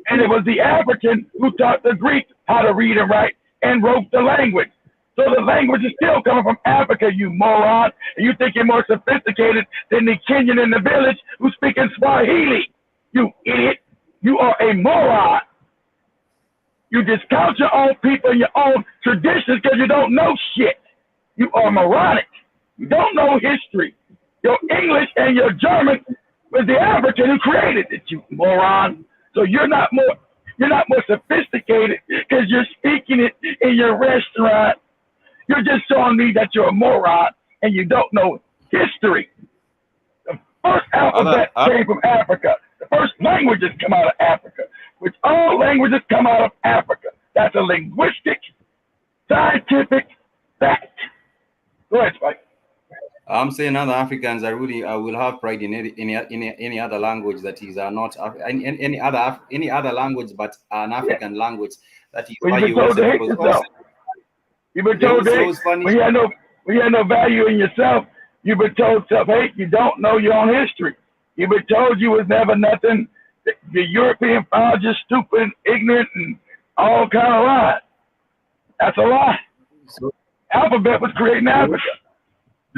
And it was the African who taught the Greek how to read and write and wrote the language. So the language is still coming from Africa, you moron. And you think you're more sophisticated than the Kenyan in the village who speak in Swahili. You idiot. You are a moron. You discount your own people and your own traditions because you don't know shit. You are moronic. You don't know history. Your English and your German was the African who created it, you moron. So you're not more sophisticated because you're speaking it in your restaurant. You're just showing me that you're a moron and you don't know history. The first alphabet came from Africa. The first languages come out of Africa, which all languages come out of Africa. That's a linguistic, scientific fact. Go ahead, Spike. I'm saying other Africans are really will have pride in any other language that is not any other language but an African language. That is why you also you've been told that when you had no value in yourself, you've been told self-hate. You don't know your own history. You've been told you was never nothing. The European found you stupid, ignorant, and all kind of lies. That's a lie. So, alphabet was created in Africa.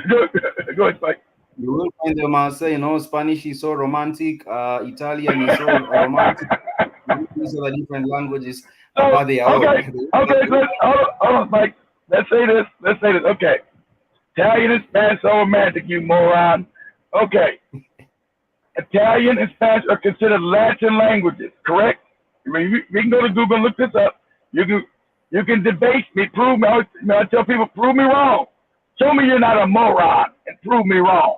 Go ahead, Spike. You will find them saying, Spanish is so romantic, Italian is so romantic. These are the different languages about their own. Okay, hold on, Spike. Let's say this. Okay. Italian and Spanish are romantic, you moron. Okay. Italian and Spanish are considered Latin languages, correct? We can go to Google and look this up. You can debate me, prove me. I tell people, prove me wrong. Show me you're not a moron and prove me wrong.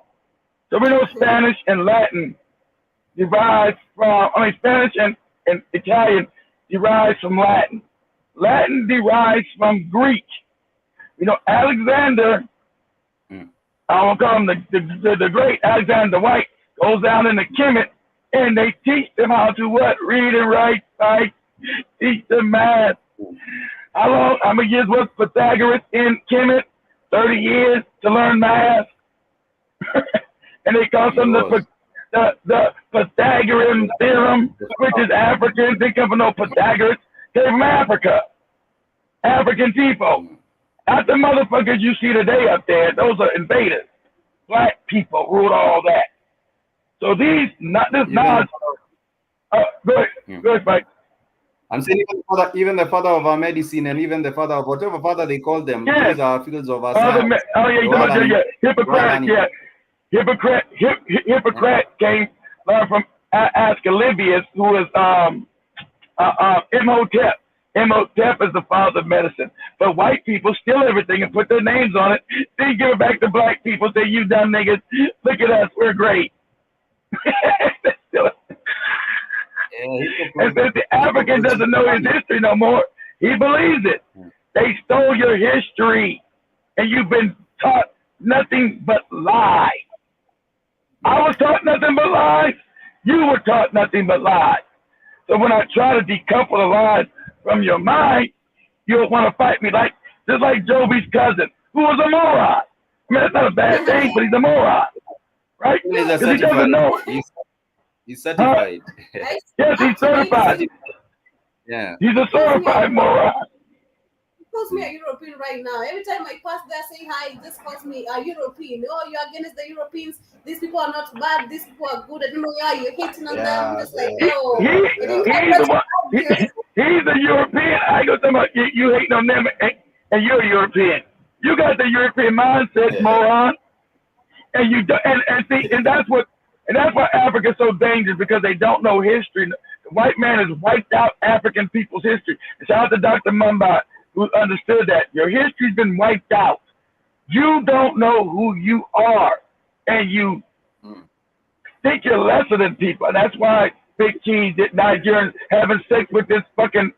So we know Spanish and Latin derives from, Spanish and Italian derives from Latin. Latin derives from Greek. You know, Alexander, I won't call him the great Alexander the White, goes down in the Kemet and they teach them how to what? Read and write, teach them math. How many years was Pythagoras in Kemet? 30 years to learn math. And they call them the Pythagorean theorem, which is African. They come from no Pythagoras. Came from Africa. African people. Not the motherfuckers you see today up there. Those are invaders. Black people ruled all that. So these, not this knowledge. Go ahead, Mike. I'm saying even the father of our medicine and even the father of whatever father they call them, these are fields of our science. Hippocrates came from Asclepius, who was Imhotep. Imhotep is the father of medicine. But white people steal everything and put their names on it. Then give it back to black people, say, you dumb niggas, look at us, we're great. And since the African doesn't know his history no more, he believes it. They stole your history, and you've been taught nothing but lies. I was taught nothing but lies. You were taught nothing but lies. So when I try to decouple the lies from your mind, you'll want to fight me just like Joby's cousin, who was a moron. I mean, that's not a bad thing, but he's a moron, right? Because he doesn't know it. He's certified. Yes, he's certified. Yeah. He's a certified moron. He calls me a European right now. Every time I pass there saying hi, he just calls me a European. Oh, you're against the Europeans. These people are not bad. These people are good. I don't know why you're hating on them. I'm just like, no. He's a European. I go talking about you hating on them and you're a European. You got the European mindset, moron. And you do, and that's why Africa's so dangerous, because they don't know history. The white man has wiped out African people's history. Shout out to Dr. Mumbai. who understood that your history's been wiped out. You don't know who you are, and you think you're lesser than people. And that's why Big Cheese did Nigerians having sex with this fucking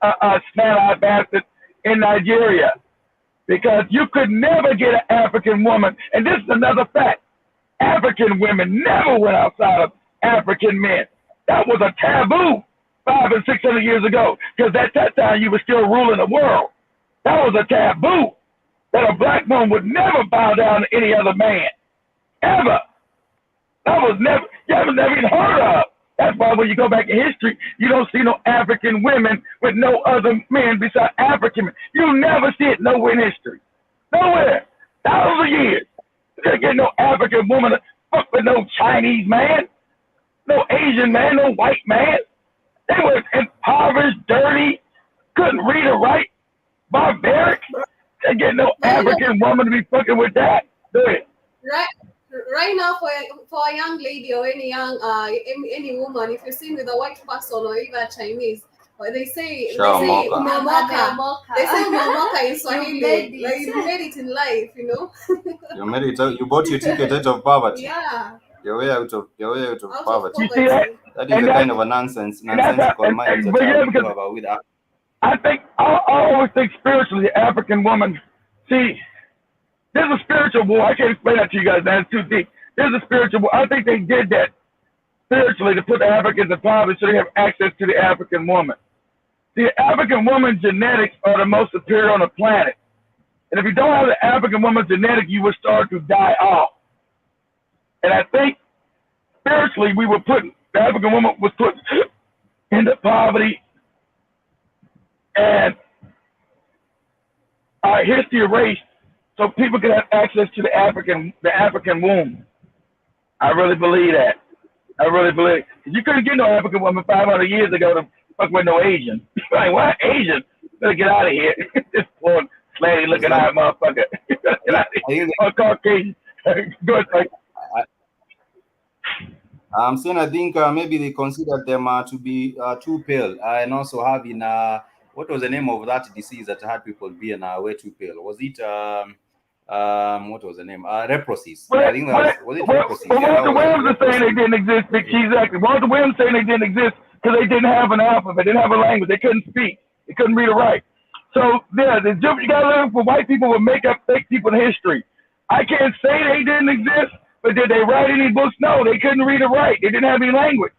snot-eyed bastard in Nigeria. Because you could never get an African woman, and this is another fact. African women never went outside of African men. That was a taboo 500 and 600 years ago, because at that time you were still ruling the world. That was a taboo, that a black woman would never bow down to any other man, ever. That was never, you haven't never even heard of. That's why when you go back in history, you don't see no African women with no other men besides African men. You'll never see it nowhere in history. Nowhere. Thousands of years. You can't get no African woman to fuck with no Chinese man, no Asian man, no white man. They were impoverished, dirty, couldn't read or write, barbaric. Can't get no African woman to be fucking with that. Do it. Right now, for a young lady or any young any woman, if you're seen with a white person or even a Chinese, they say umeomoka. They say umeomoka in Swahili. Like you made it in life, you know. You made it. You bought your ticket out of poverty. Yeah. Your way out of poverty. You see that? That is the kind of a nonsensical mind that people about with that. I think I always think spiritually, the African woman. See, there's a spiritual war. I can't explain that to you guys. That's too deep. There's a spiritual war. I think they did that spiritually to put the Africans in poverty so they have access to the African woman. The African woman's genetics are the most superior on the planet. And if you don't have the African woman's genetic, you will start to die off. And I think spiritually we were put, the African woman was put into poverty, and our history erased so people could have access to the African womb. I really believe that. I really believe it. You couldn't get no African woman 500 years ago to fuck with no Asian. Like, what? Asian? Better get out of here. This poor slave looking at motherfucker. Get out of here. Oh, Caucasian. Good. I'm saying I think maybe they considered them to be too pale, and also having what was the name of that disease that had people being way too pale? Was it what was the name? Leprosies. I think that was it leprosies? Walter Williams is saying they didn't exist. Exactly. Walter Williams saying they didn't exist because they didn't have an alphabet, they didn't have a language, they couldn't speak, they couldn't read or write. So yeah, the difference you gotta learn for white people will make up fake people in history. I can't say they didn't exist, but did they write any books? No, they couldn't read or write. They didn't have any language.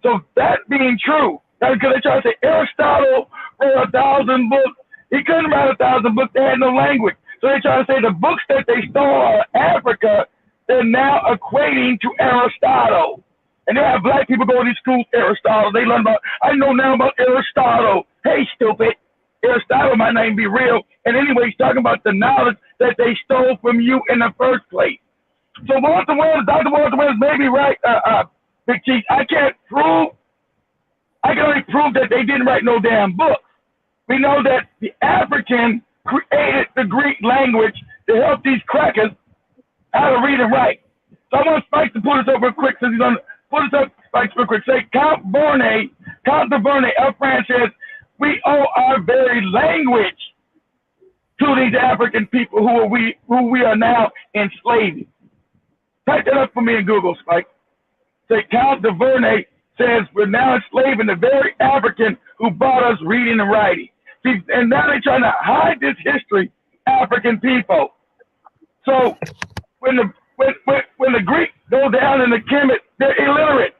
So that being true, that's because they try to say Aristotle wrote 1,000 books. He couldn't write 1,000 books. They had no language. So they try to say the books that they stole out of Africa, they're now equating to Aristotle. And they have black people go to these schools, Aristotle. They learn about, I know now about Aristotle. Hey, stupid. Aristotle might not even be real. And anyway, he's talking about the knowledge that they stole from you in the first place. So Dr. Walter Williams may be right, Big Chief. I can only prove that they didn't write no damn books. We know that the African created the Greek language to help these crackers how to read and write. So I want Spike to put us up real quick, since he's on. Put us up, Spike, real quick. Say, Count de Vernay, El France says, we owe our very language to these African people who we are now enslaving. Type that up for me in Google, Spike. Say, Count de Vernay says we're now enslaving the very African who brought us reading and writing. See, and now they're trying to hide this history, African people. So when the Greeks go down in the Kemet, they're illiterate.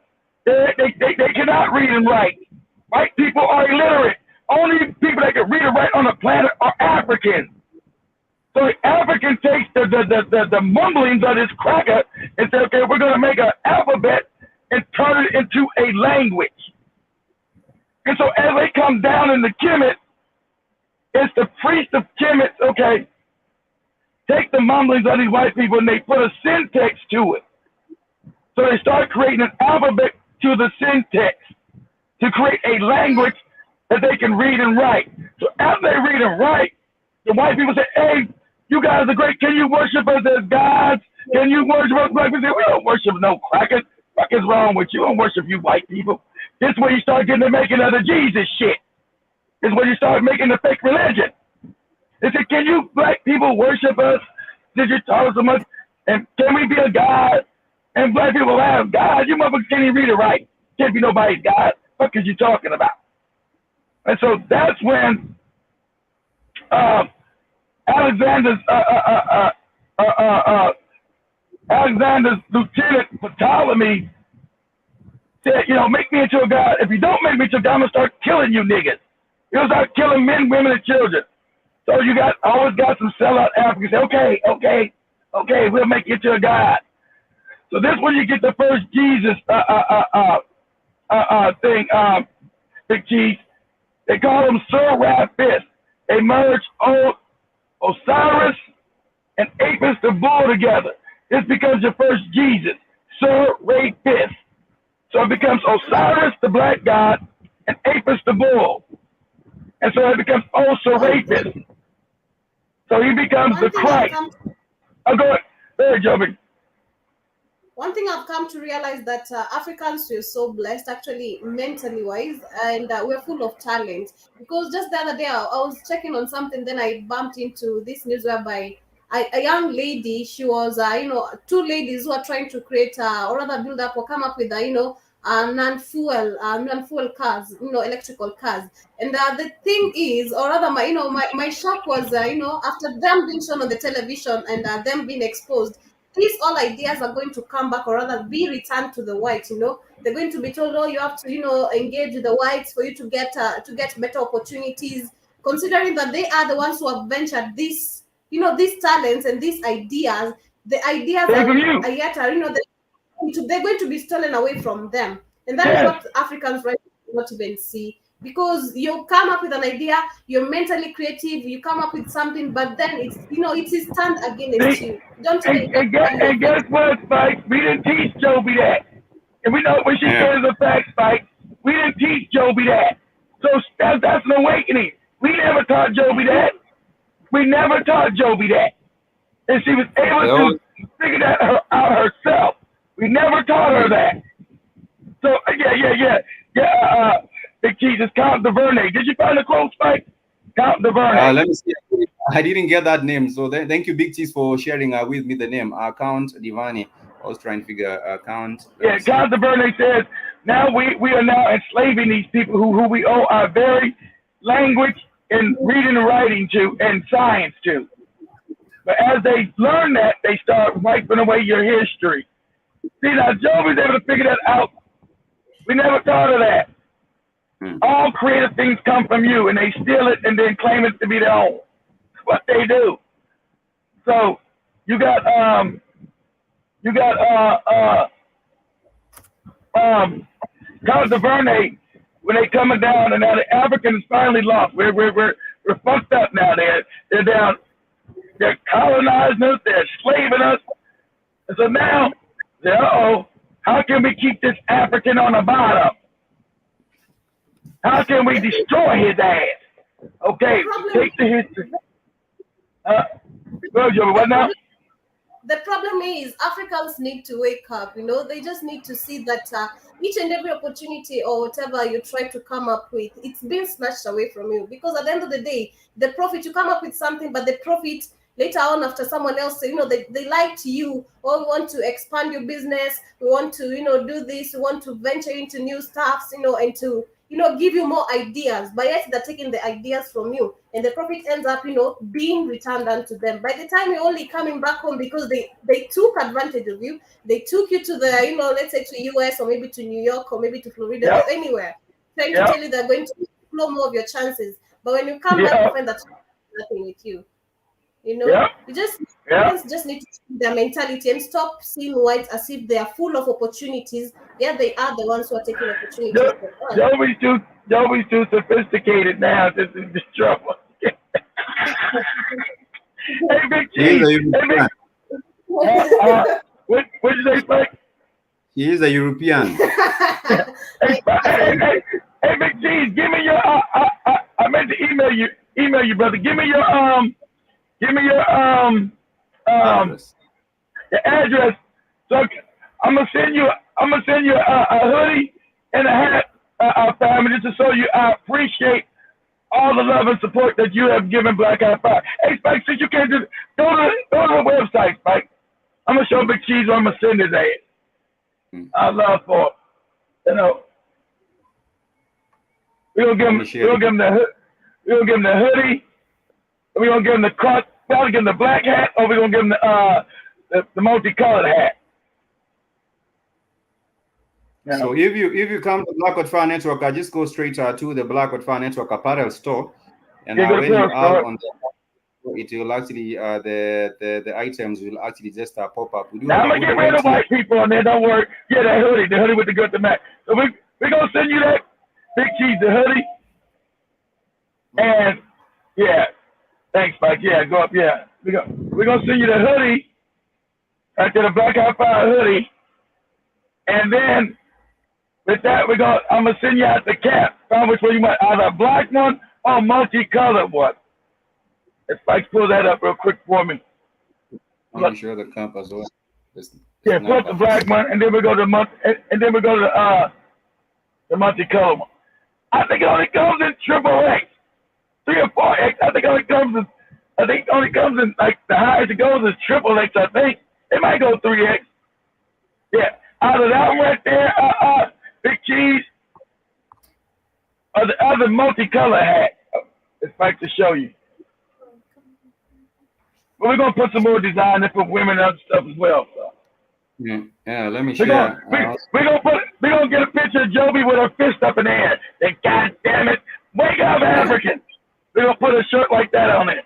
They cannot read and write. White people are illiterate. Only people that can read and write on the planet are Africans. So the African takes the mumblings of this cracker and say, okay, we're going to make an alphabet and turn it into a language. And so as they come down in the Kemet, it's the priest of Kemet, okay, take the mumblings of these white people and they put a syntax to it. So they start creating an alphabet to the syntax to create a language that they can read and write. So after they read and write, the white people say, hey, you guys are great. Can you worship us as gods? Can you worship us? Black people say, we don't worship no crackers. What is wrong with you? We don't worship you white people. This is where you start getting to making other Jesus shit. This is where you start making the fake religion. can you black people worship us? Did you taught us so much? And can we be a God? And black people laugh, God, you motherfuckers can't even read it right. Can't be nobody's God. What is you talking about? And so that's when Alexander's lieutenant Ptolemy said, you know, make me into a god. If you don't make me into a god, I'm gonna start killing you niggas. You'll start killing men, women, and children. So you always got some sellout Africans say, okay, we'll make you into a god. So this when you get the first Jesus thing, Big Cheese. They call him Sir Rapist. They merge Osiris and Apis the bull together. This becomes your first Jesus, Sir Rapist. So it becomes Osiris the black god and Apis the bull. And so it becomes Sir Rapist. So he becomes the Christ. Go ahead, Joby. One thing I've come to realize that Africans were so blessed, actually mentally wise, and we're full of talent. Because just the other day I was checking on something, then I bumped into this news whereby a young lady, she was, two ladies who are trying to create or rather build up or come up with, non-fuel cars, electrical cars. And the thing is, or rather, my shock was, after them being shown on the television and them being exposed, these all ideas are going to come back or rather be returned to the whites. They're going to be told, oh, you have to engage with the whites for you to get better opportunities, considering that they are the ones who have ventured these talents and these ideas. The ideas are yet they're going to be stolen away from them, and that is what Africans right now not even see. Because you come up with an idea, you're mentally creative, you come up with something, but then it's it is turned against you. And guess what, Spike? We didn't teach Joby that. And we know when she says the fact, Spike, we didn't teach Joby that. So that's an awakening. We never taught Joby that. We never taught Joby that. And she was able to figure that out herself. We never taught her that. So, yeah. Big Jesus, Count DuVernay. Did you find the quote, Spike? Count DuVernay. Let me see. I didn't get that name. So thank you, Big Cheese, for sharing with me the name. Count DuVernay. I was trying to figure Count. Count DuVernay says, now we are now enslaving these people who we owe our very language and reading and writing to and science to. But as they learn that, they start wiping away your history. See, now Joby's able to figure that out. We never thought of that. All creative things come from you, and they steal it and then claim it to be their own. That's what they do. So you got Count DuVernay when they coming down, and now the Africans finally lost. We're fucked up now. They're down. They're colonizing us. They're enslaving us. And so now, how can we keep this African on the bottom? How can we destroy his ass? Okay, take the history. What now? The problem is Africans need to wake up. They just need to see that each and every opportunity or whatever you try to come up with, it's being snatched away from you. Because at the end of the day, the profit, you come up with something, but the profit later on after someone else, they lie to you, or we want to expand your business, we want to, do this, we want to venture into new stuffs, and to, give you more ideas, but yet they're taking the ideas from you, and the profit ends up, being returned unto them. By the time you're only coming back home because they took advantage of you, they took you to the, let's say to US or maybe to New York or maybe to Florida or anywhere, trying to tell you they're going to explore more of your chances. But when you come back, you find that nothing with you. You just need to change their mentality and stop seeing whites as if they are full of opportunities. Yeah, they are the ones who are taking opportunities. Joby's too sophisticated now. This is the trouble. Hey, Big Cheese. What did you say, Spike? He is a European. hey, Big Cheese, give me your. I meant to email you, brother. Give me your address. So I'm gonna send you a hoodie and a hat, family, just to show you I appreciate all the love and support that you have given Black Eyed Fire. Hey, Spike, since you can't do go to the website, Spike. I'm gonna show Big Cheese. I'm gonna send his ass. I love for it. You know, we're gonna give him the hoodie. We're gonna give him the cross. We're gonna give him the black hat, or we're gonna give him the multicolored hat. Yeah. So if you come to Blackwood Fire Network, just go straight to the Blackwood Fire Network apparel store, and when you are on the, it will actually the items will actually just pop up. Now I'm gonna get rid of white people on there. Don't worry. Yeah, that hoodie with the good to match. So we're gonna send you that Big Cheese, the hoodie, and yeah, thanks, Mike. Yeah, go up. Yeah, we're gonna send you the hoodie, after the Black Eyed Fire hoodie, and then. With that, I'm gonna send you out the cap. Find which one you want, either a black one or multicolored one. If I pull that up real quick for me. I'm sure the cap as well. Yeah, put the black one, and then we go to the multicolored one. I think it only comes in XXX, 3 or 4X. I think it only comes in like the highest it goes is XXX. I think it might go 3X. Yeah, out of that one right there. Big Cheese, or the other multicolor hat. It's like to show you. But we're gonna put some more design and put women and other stuff as well. So. Yeah, let me share. We're gonna get a picture of Joby with her fist up in the air. And God damn it, wake up, African! We're gonna put a shirt like that on it.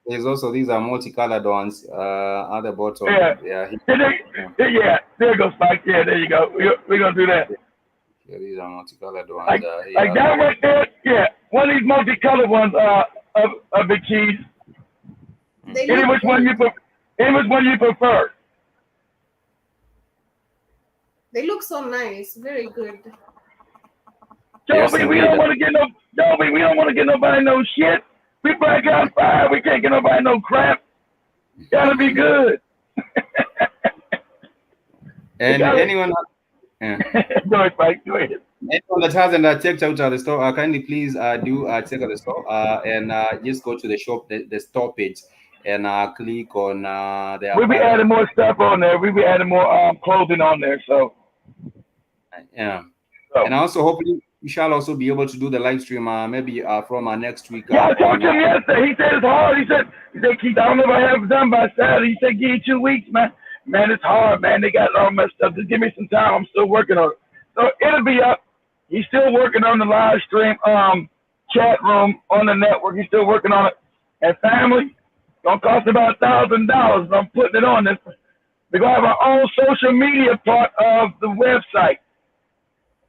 There's also these are multicolored ones at the bottom. Yeah, there goes Spike. Yeah, there you go. We're gonna do that. Yeah, these are multicolored ones. Like that right there. Yeah, one of these multicolored ones of the keys. Any which one you prefer. They look so nice. Very good. Joby, we don't want to get nobody no shit. We Black Eyed Fire. We can't get nobody no crap. Gotta be good. And anyone, Go ahead, Mike. Go ahead. Anyone that hasn't checked out the store, kindly please do check out the store and just go to the shop, the store page, and click on the. We'll be adding more stuff on there. We'll be adding more clothing on there. So. Yeah. And also hopefully. We shall also be able to do the live stream maybe from next week. Yeah, I talked to him yesterday. He said it's hard. He said, Keith, I don't know if I have it done by Saturday. He said, give you 2 weeks, man. Man, it's hard, man. They got it all messed up. Just give me some time. I'm still working on it. So it'll be up. He's still working on the live stream chat room on the network. He's still working on it. And family, gonna cost about $1,000. I'm putting it on this. We're gonna have our own social media part of the website.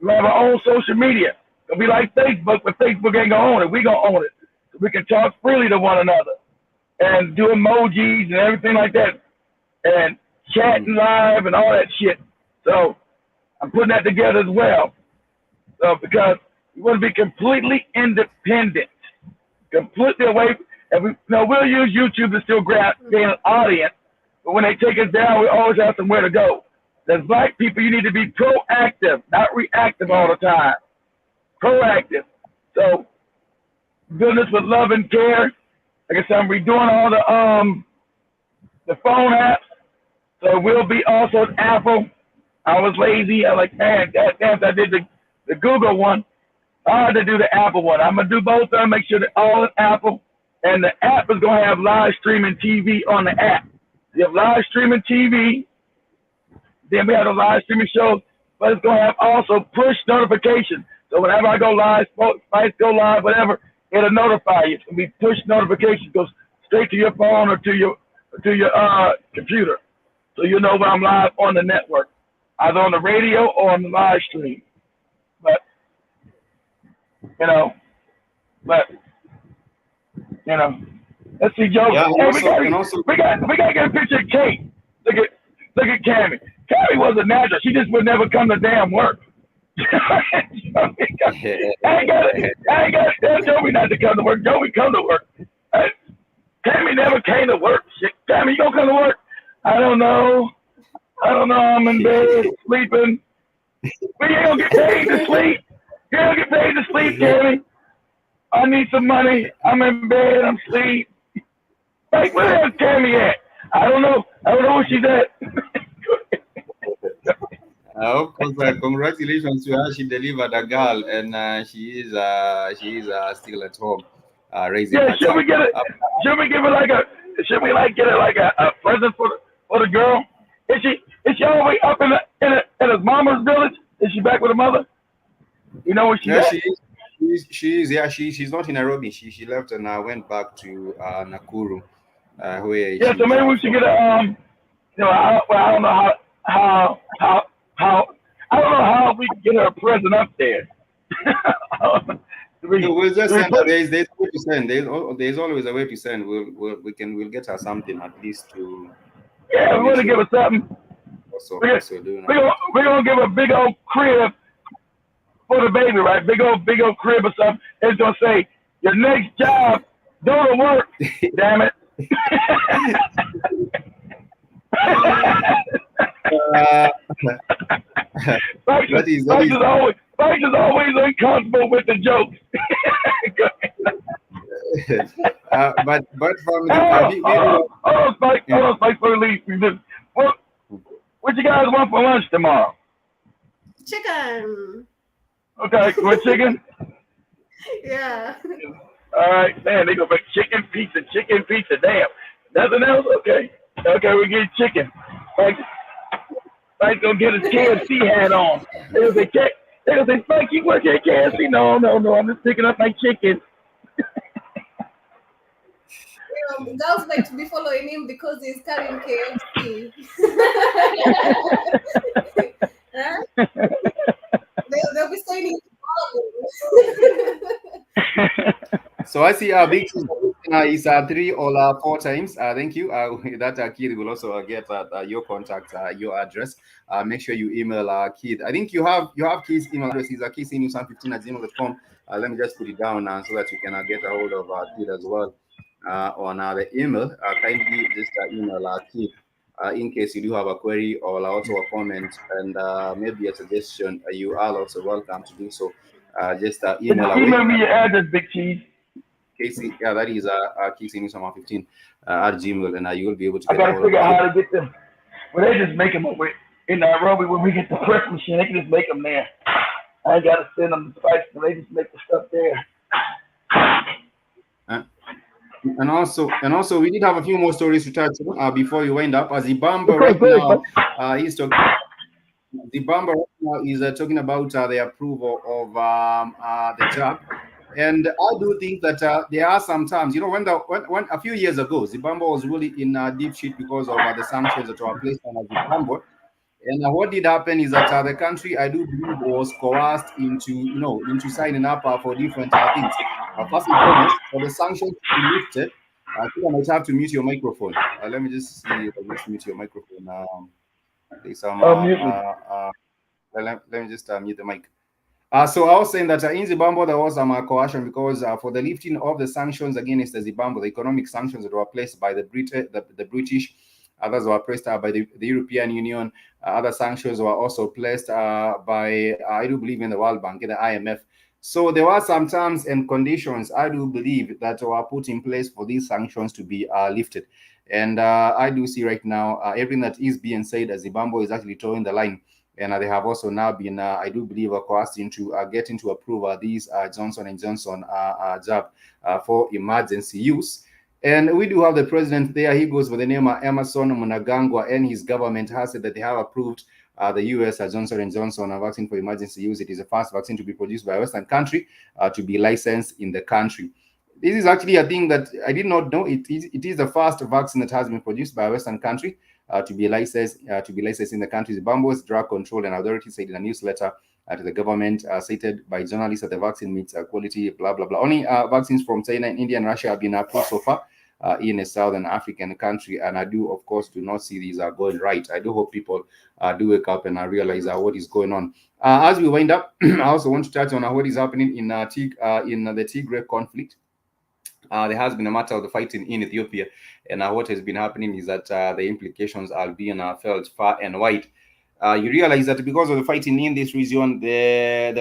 We have our own social media. It'll be like Facebook, but Facebook ain't gonna own it. We gonna own it. So we can talk freely to one another and do emojis and everything like that, and chatting live and all that shit. So I'm putting that together as well. So because we want to be completely independent, completely away. And we'll use YouTube to still gain an audience, but when they take us down, we always have somewhere to go. As Black people, you need to be proactive, not reactive all the time. Proactive. So, business with love and care. Like I said, I'm redoing all the phone apps. So we'll be also Apple. I was lazy. I like, man, damn, I did the Google one. I had to do the Apple one. I'm gonna do both of them. Make sure they're all in Apple, and the app is gonna have live streaming TV on the app. You have live streaming TV. Then we have a live streaming show, but it's going to have also push notifications. So whenever I go live, fights go live, whatever, it'll notify you. It's going to be push notifications. Goes straight to your phone or to your computer. So you know when I'm live on the network, either on the radio or on the live stream. But, let's see, Joe. Yeah, we got to get a picture of Kate. Look at Cammy. Cammy was a natural. She just would never come to damn work. I ain't got to tell Joey not to come to work. Joey come to work. Cammy never came to work. Shit, Cammy, you gonna come to work? I don't know. I don't know. I'm in bed sleeping. We ain't gonna get paid to sleep. You don't get paid to sleep, Tammy. I need some money. I'm in bed. I'm asleep. Like, where's Tammy at? I don't know. I don't know where she's at. Of course, congratulations to her. She delivered a girl, and she is still at home, raising Yeah, her child. Should we give her like a? Should we like get her like a present for the girl? Is she all the way up in his mama's village? Is she back with her mother? You know where she's Yeah, at? she is. Yeah, she's not in Nairobi. She left and went back to Nakuru, where Yeah, so she's maybe we should from. get a you know, I don't know how I don't know how we can get her a present up there. So we'll just do we send her. put There's a way to send. There's always a way to send. We'll get her something at least to yeah, we make want to give sure her something. also doing that. We're gonna give her a big old crib for the baby, right? Big old crib or something. It's gonna say, your next job, go to work, damn it. Uh, Mike that is is always uncomfortable with the jokes. but from the Hold on, Spike, before we leave. What you guys want for lunch tomorrow? Chicken. Okay, with chicken? Yeah. All right, man, they go make chicken pizza, damn. Nothing else? Okay. Okay, we get chicken. Spike's gonna get his KFC hat on. They'll say, Spike, you work at KFC? No, I'm just picking up my chicken. Girls like to be following him because he's carrying KFC. Huh? They'll be saying So I see big is 3 or 4 times. Thank you. That kid will also get your contact, your address. Make sure you email kid. I think you have kid's email address. Is kidsinews15@gmail.com. Let me just put it down so that you can get a hold of kid as well on the email. Kindly just email kid in case you do have a query or also a comment and maybe a suggestion. You are also welcome to do so. Just email away. Email me your address, Big Cheese. Casey, yeah, that is KCNews15 at Gmail, and you will be able to I get gotta figure out how to get them. Well, they just make them in Nairobi when we get the press machine. They can just make them there. I ain't gotta send them the spice, but they just make the stuff there. And also, we did have a few more stories to touch on before we wind up. As Zibamba right now, he's talking. Zibamba right now is talking about the approval of the jab. And I do think that there are some times, when a few years ago, Zimbabwe was really in deep shit because of the sanctions that were placed on Zimbabwe. And what did happen is that the country, I do believe, was coerced into signing up for different things. First and foremost, for the sanctions to be lifted, I think I might have to mute your microphone. Let me just see if I just mute your microphone. There's some. Let me just mute the mic. So I was saying that in Zimbabwe there was some coercion because for the lifting of the sanctions against Zimbabwe, the economic sanctions that were placed by the British, others were placed by the European Union, other sanctions were also placed by, I do believe, in the World Bank, in the IMF. So there were some terms and conditions, I do believe, that were put in place for these sanctions to be lifted. And I do see right now everything that is being said as Zimbabwe is actually towing the line. And they have also now been, I do believe, coerced into getting to approve these Johnson & Johnson jab for emergency use. And we do have the president there. He goes by the name of Emerson Mnangagwa, and his government has said that they have approved the U.S. Johnson & Johnson vaccine for emergency use. It is the first vaccine to be produced by a Western country to be licensed in the country. This is actually a thing that I did not know. It is the first vaccine that has been produced by a Western country to be licensed in the country. Zimbabwe's drug control and authority said in a newsletter to the government, cited by journalists that the vaccine meets quality, blah blah blah. Only vaccines from China, India, and Russia have been approved so far in a southern African country, and I do, of course, do not see these are going right. I do hope people do wake up and realize what is going on. As we wind up, I also want to touch on what is happening in the Tigray conflict. there has been a matter of the fighting in Ethiopia, and what has been happening is that the implications are being felt far and wide. You realize that because of the fighting in this region, the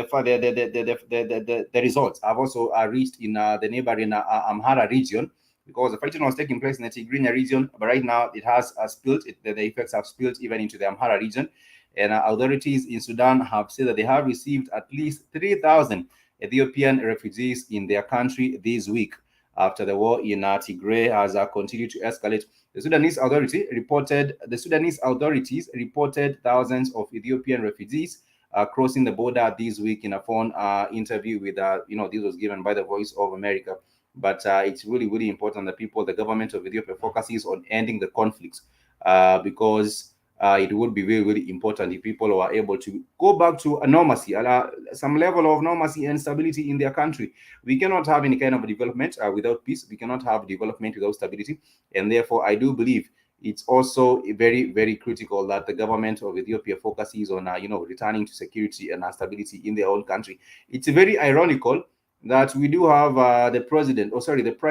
results have also reached in the neighboring Amhara region, because the fighting was taking place in the Tigray region, but right now it has spilled. The effects have spilled even into the Amhara region, and authorities in Sudan have said that they have received at least 3,000 Ethiopian refugees in their country this week, after the war in Tigray has continued to escalate. The Sudanese authorities reported thousands of Ethiopian refugees crossing the border this week in a phone interview with, this was given by the Voice of America. But it's really, really important that the government of Ethiopia focuses on ending the conflicts, because it would be very, very important if people are able to go back to a normalcy, some level of normalcy and stability in their country. We cannot have any kind of development without peace. We cannot have development without stability. And therefore, I do believe it's also very, very critical that the government of Ethiopia focuses on, returning to security and stability in their own country. It's very ironical that we do have the Prime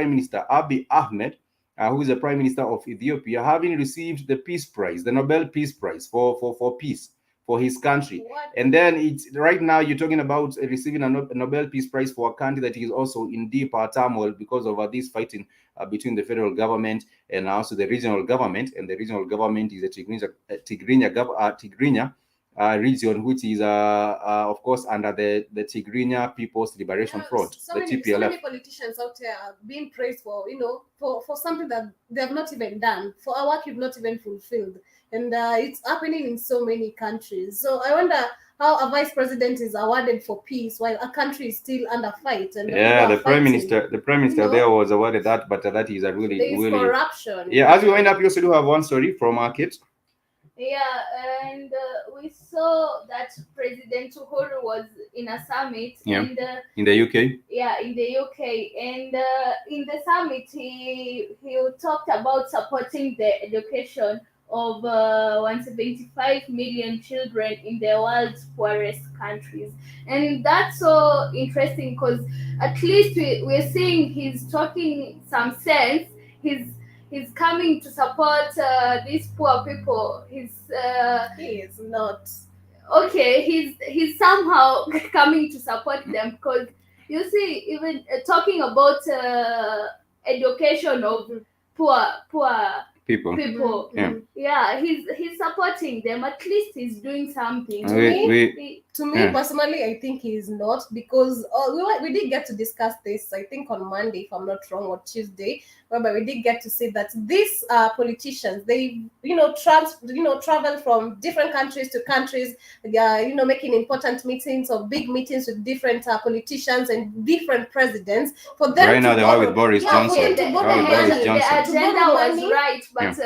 Minister Abiy Ahmed, who is the Prime Minister of Ethiopia, having received the Peace Prize, the Nobel Peace Prize for peace for his country. What? And then it's right now you're talking about receiving a Nobel Peace Prize for a country that is also in deep turmoil because of this fighting between the federal government and also the regional government. And the regional government is the Tigrinya region, which is of course under the Tigrinya People's Liberation Front, the TPLF. So many politicians out there are being praised for, for something that they have not even done, for a work you've not even fulfilled, and it's happening in so many countries. So I wonder how a vice president is awarded for peace while a country is still under fight. And the prime minister there was awarded that, but that is a really, there is really corruption. Yeah, as we wind up, we also do have one story from Kate. Yeah, and we saw that President Uhuru was in a summit, and in the UK. Yeah, in the UK, and in the summit, he talked about supporting the education of 175 million children in the world's poorest countries, and that's so interesting because at least we're seeing he's talking some sense. He's coming to support these poor people. He is not. Okay, he's somehow coming to support them, because you see, even talking about education of poor people. Yeah, he's supporting them. At least he's doing something. To me personally, I think he is not, because we did get to discuss this, I think on Monday, if I'm not wrong, or Tuesday, whereby we did get to see that these politicians, they travel from different countries to countries, making important meetings or big meetings with different politicians and different presidents for them. Right now they are with Boris Johnson. The agenda was right, but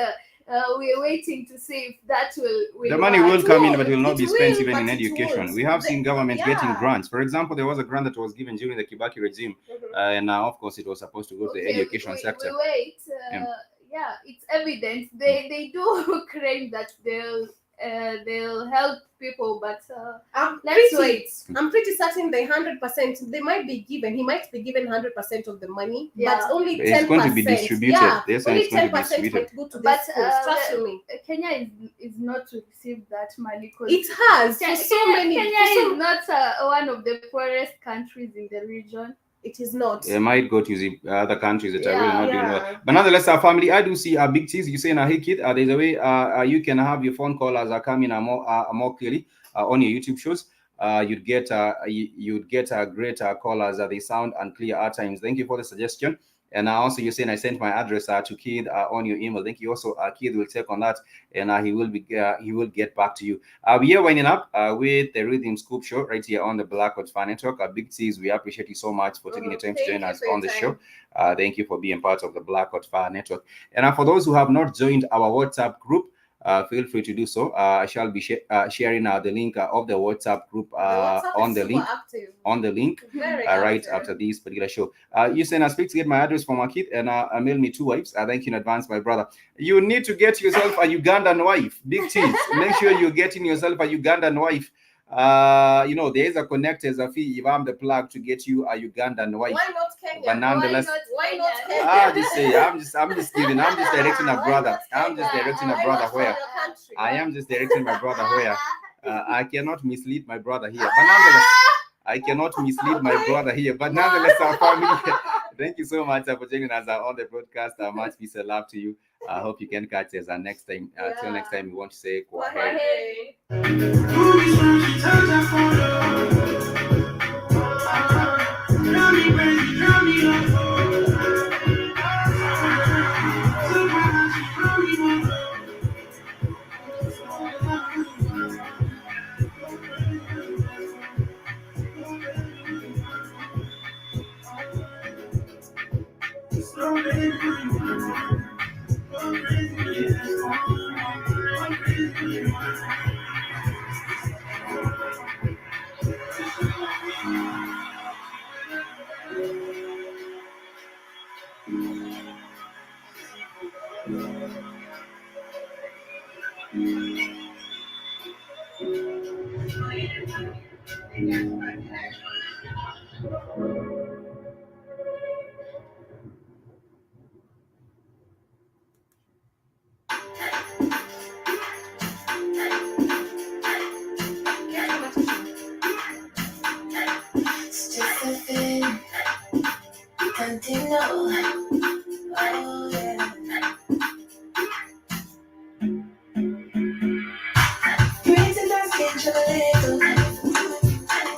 we're waiting to see if that will the money will come in, but will not be spent even in education. We have seen government getting grants. For example, there was a grant that was given during the Kibaki regime, and now, of course, it was supposed to go to the education sector. We wait. It's evident they do claim that they'll help people, but let's wait. I'm pretty certain the 100% they might be given. He might be given 100% of the money, but only 10%. It's going to be distributed. Only 10% might go to the schools. Trust me. Kenya is not to receive that money, because it has so many. Kenya is not one of the poorest countries in the region. It is not. It might go to the other countries that are really not doing well. But nonetheless, our family, I do see a big cheese. You say, hey kid, there's a way you can have your phone call as coming more clearly on your YouTube shows. You'd get a great callers. They sound and clear at times. Thank you for the suggestion. And also, you're saying I sent my address to Keith on your email. Thank you. Also, Keith will check on that, and he will get back to you. We are winding up with the Rhythm Scoop Show right here on the Black Hot Fan Network. Big T's, we appreciate you so much for taking the time to join us on the show. Thank you for being part of the Black Hot Fan Network. And for those who have not joined our WhatsApp group, feel free to do so. I shall be sharing the link of the WhatsApp group on the link right after this particular show. You send us to get my address from Akit and mail me 2 wives. Thank you in advance, my brother. You need to get yourself a Ugandan wife. Big cheese. Make sure you're getting yourself a Ugandan wife. There is a connect as a fee if I'm the plug to get you a Ugandan wife. Why not Kenya? But nonetheless, Why not Kenya? I'm just saying, I'm just directing a brother. I'm just directing a brother where I am just directing my brother where I cannot mislead my brother here. But nonetheless, I cannot mislead my brother here. But nonetheless, our family. Thank you so much for joining us on the broadcast. Much peace and love to you. I hope you can catch us next time. Till next time, we want to say kwaheri. It's just a thing, can't you know? Oh,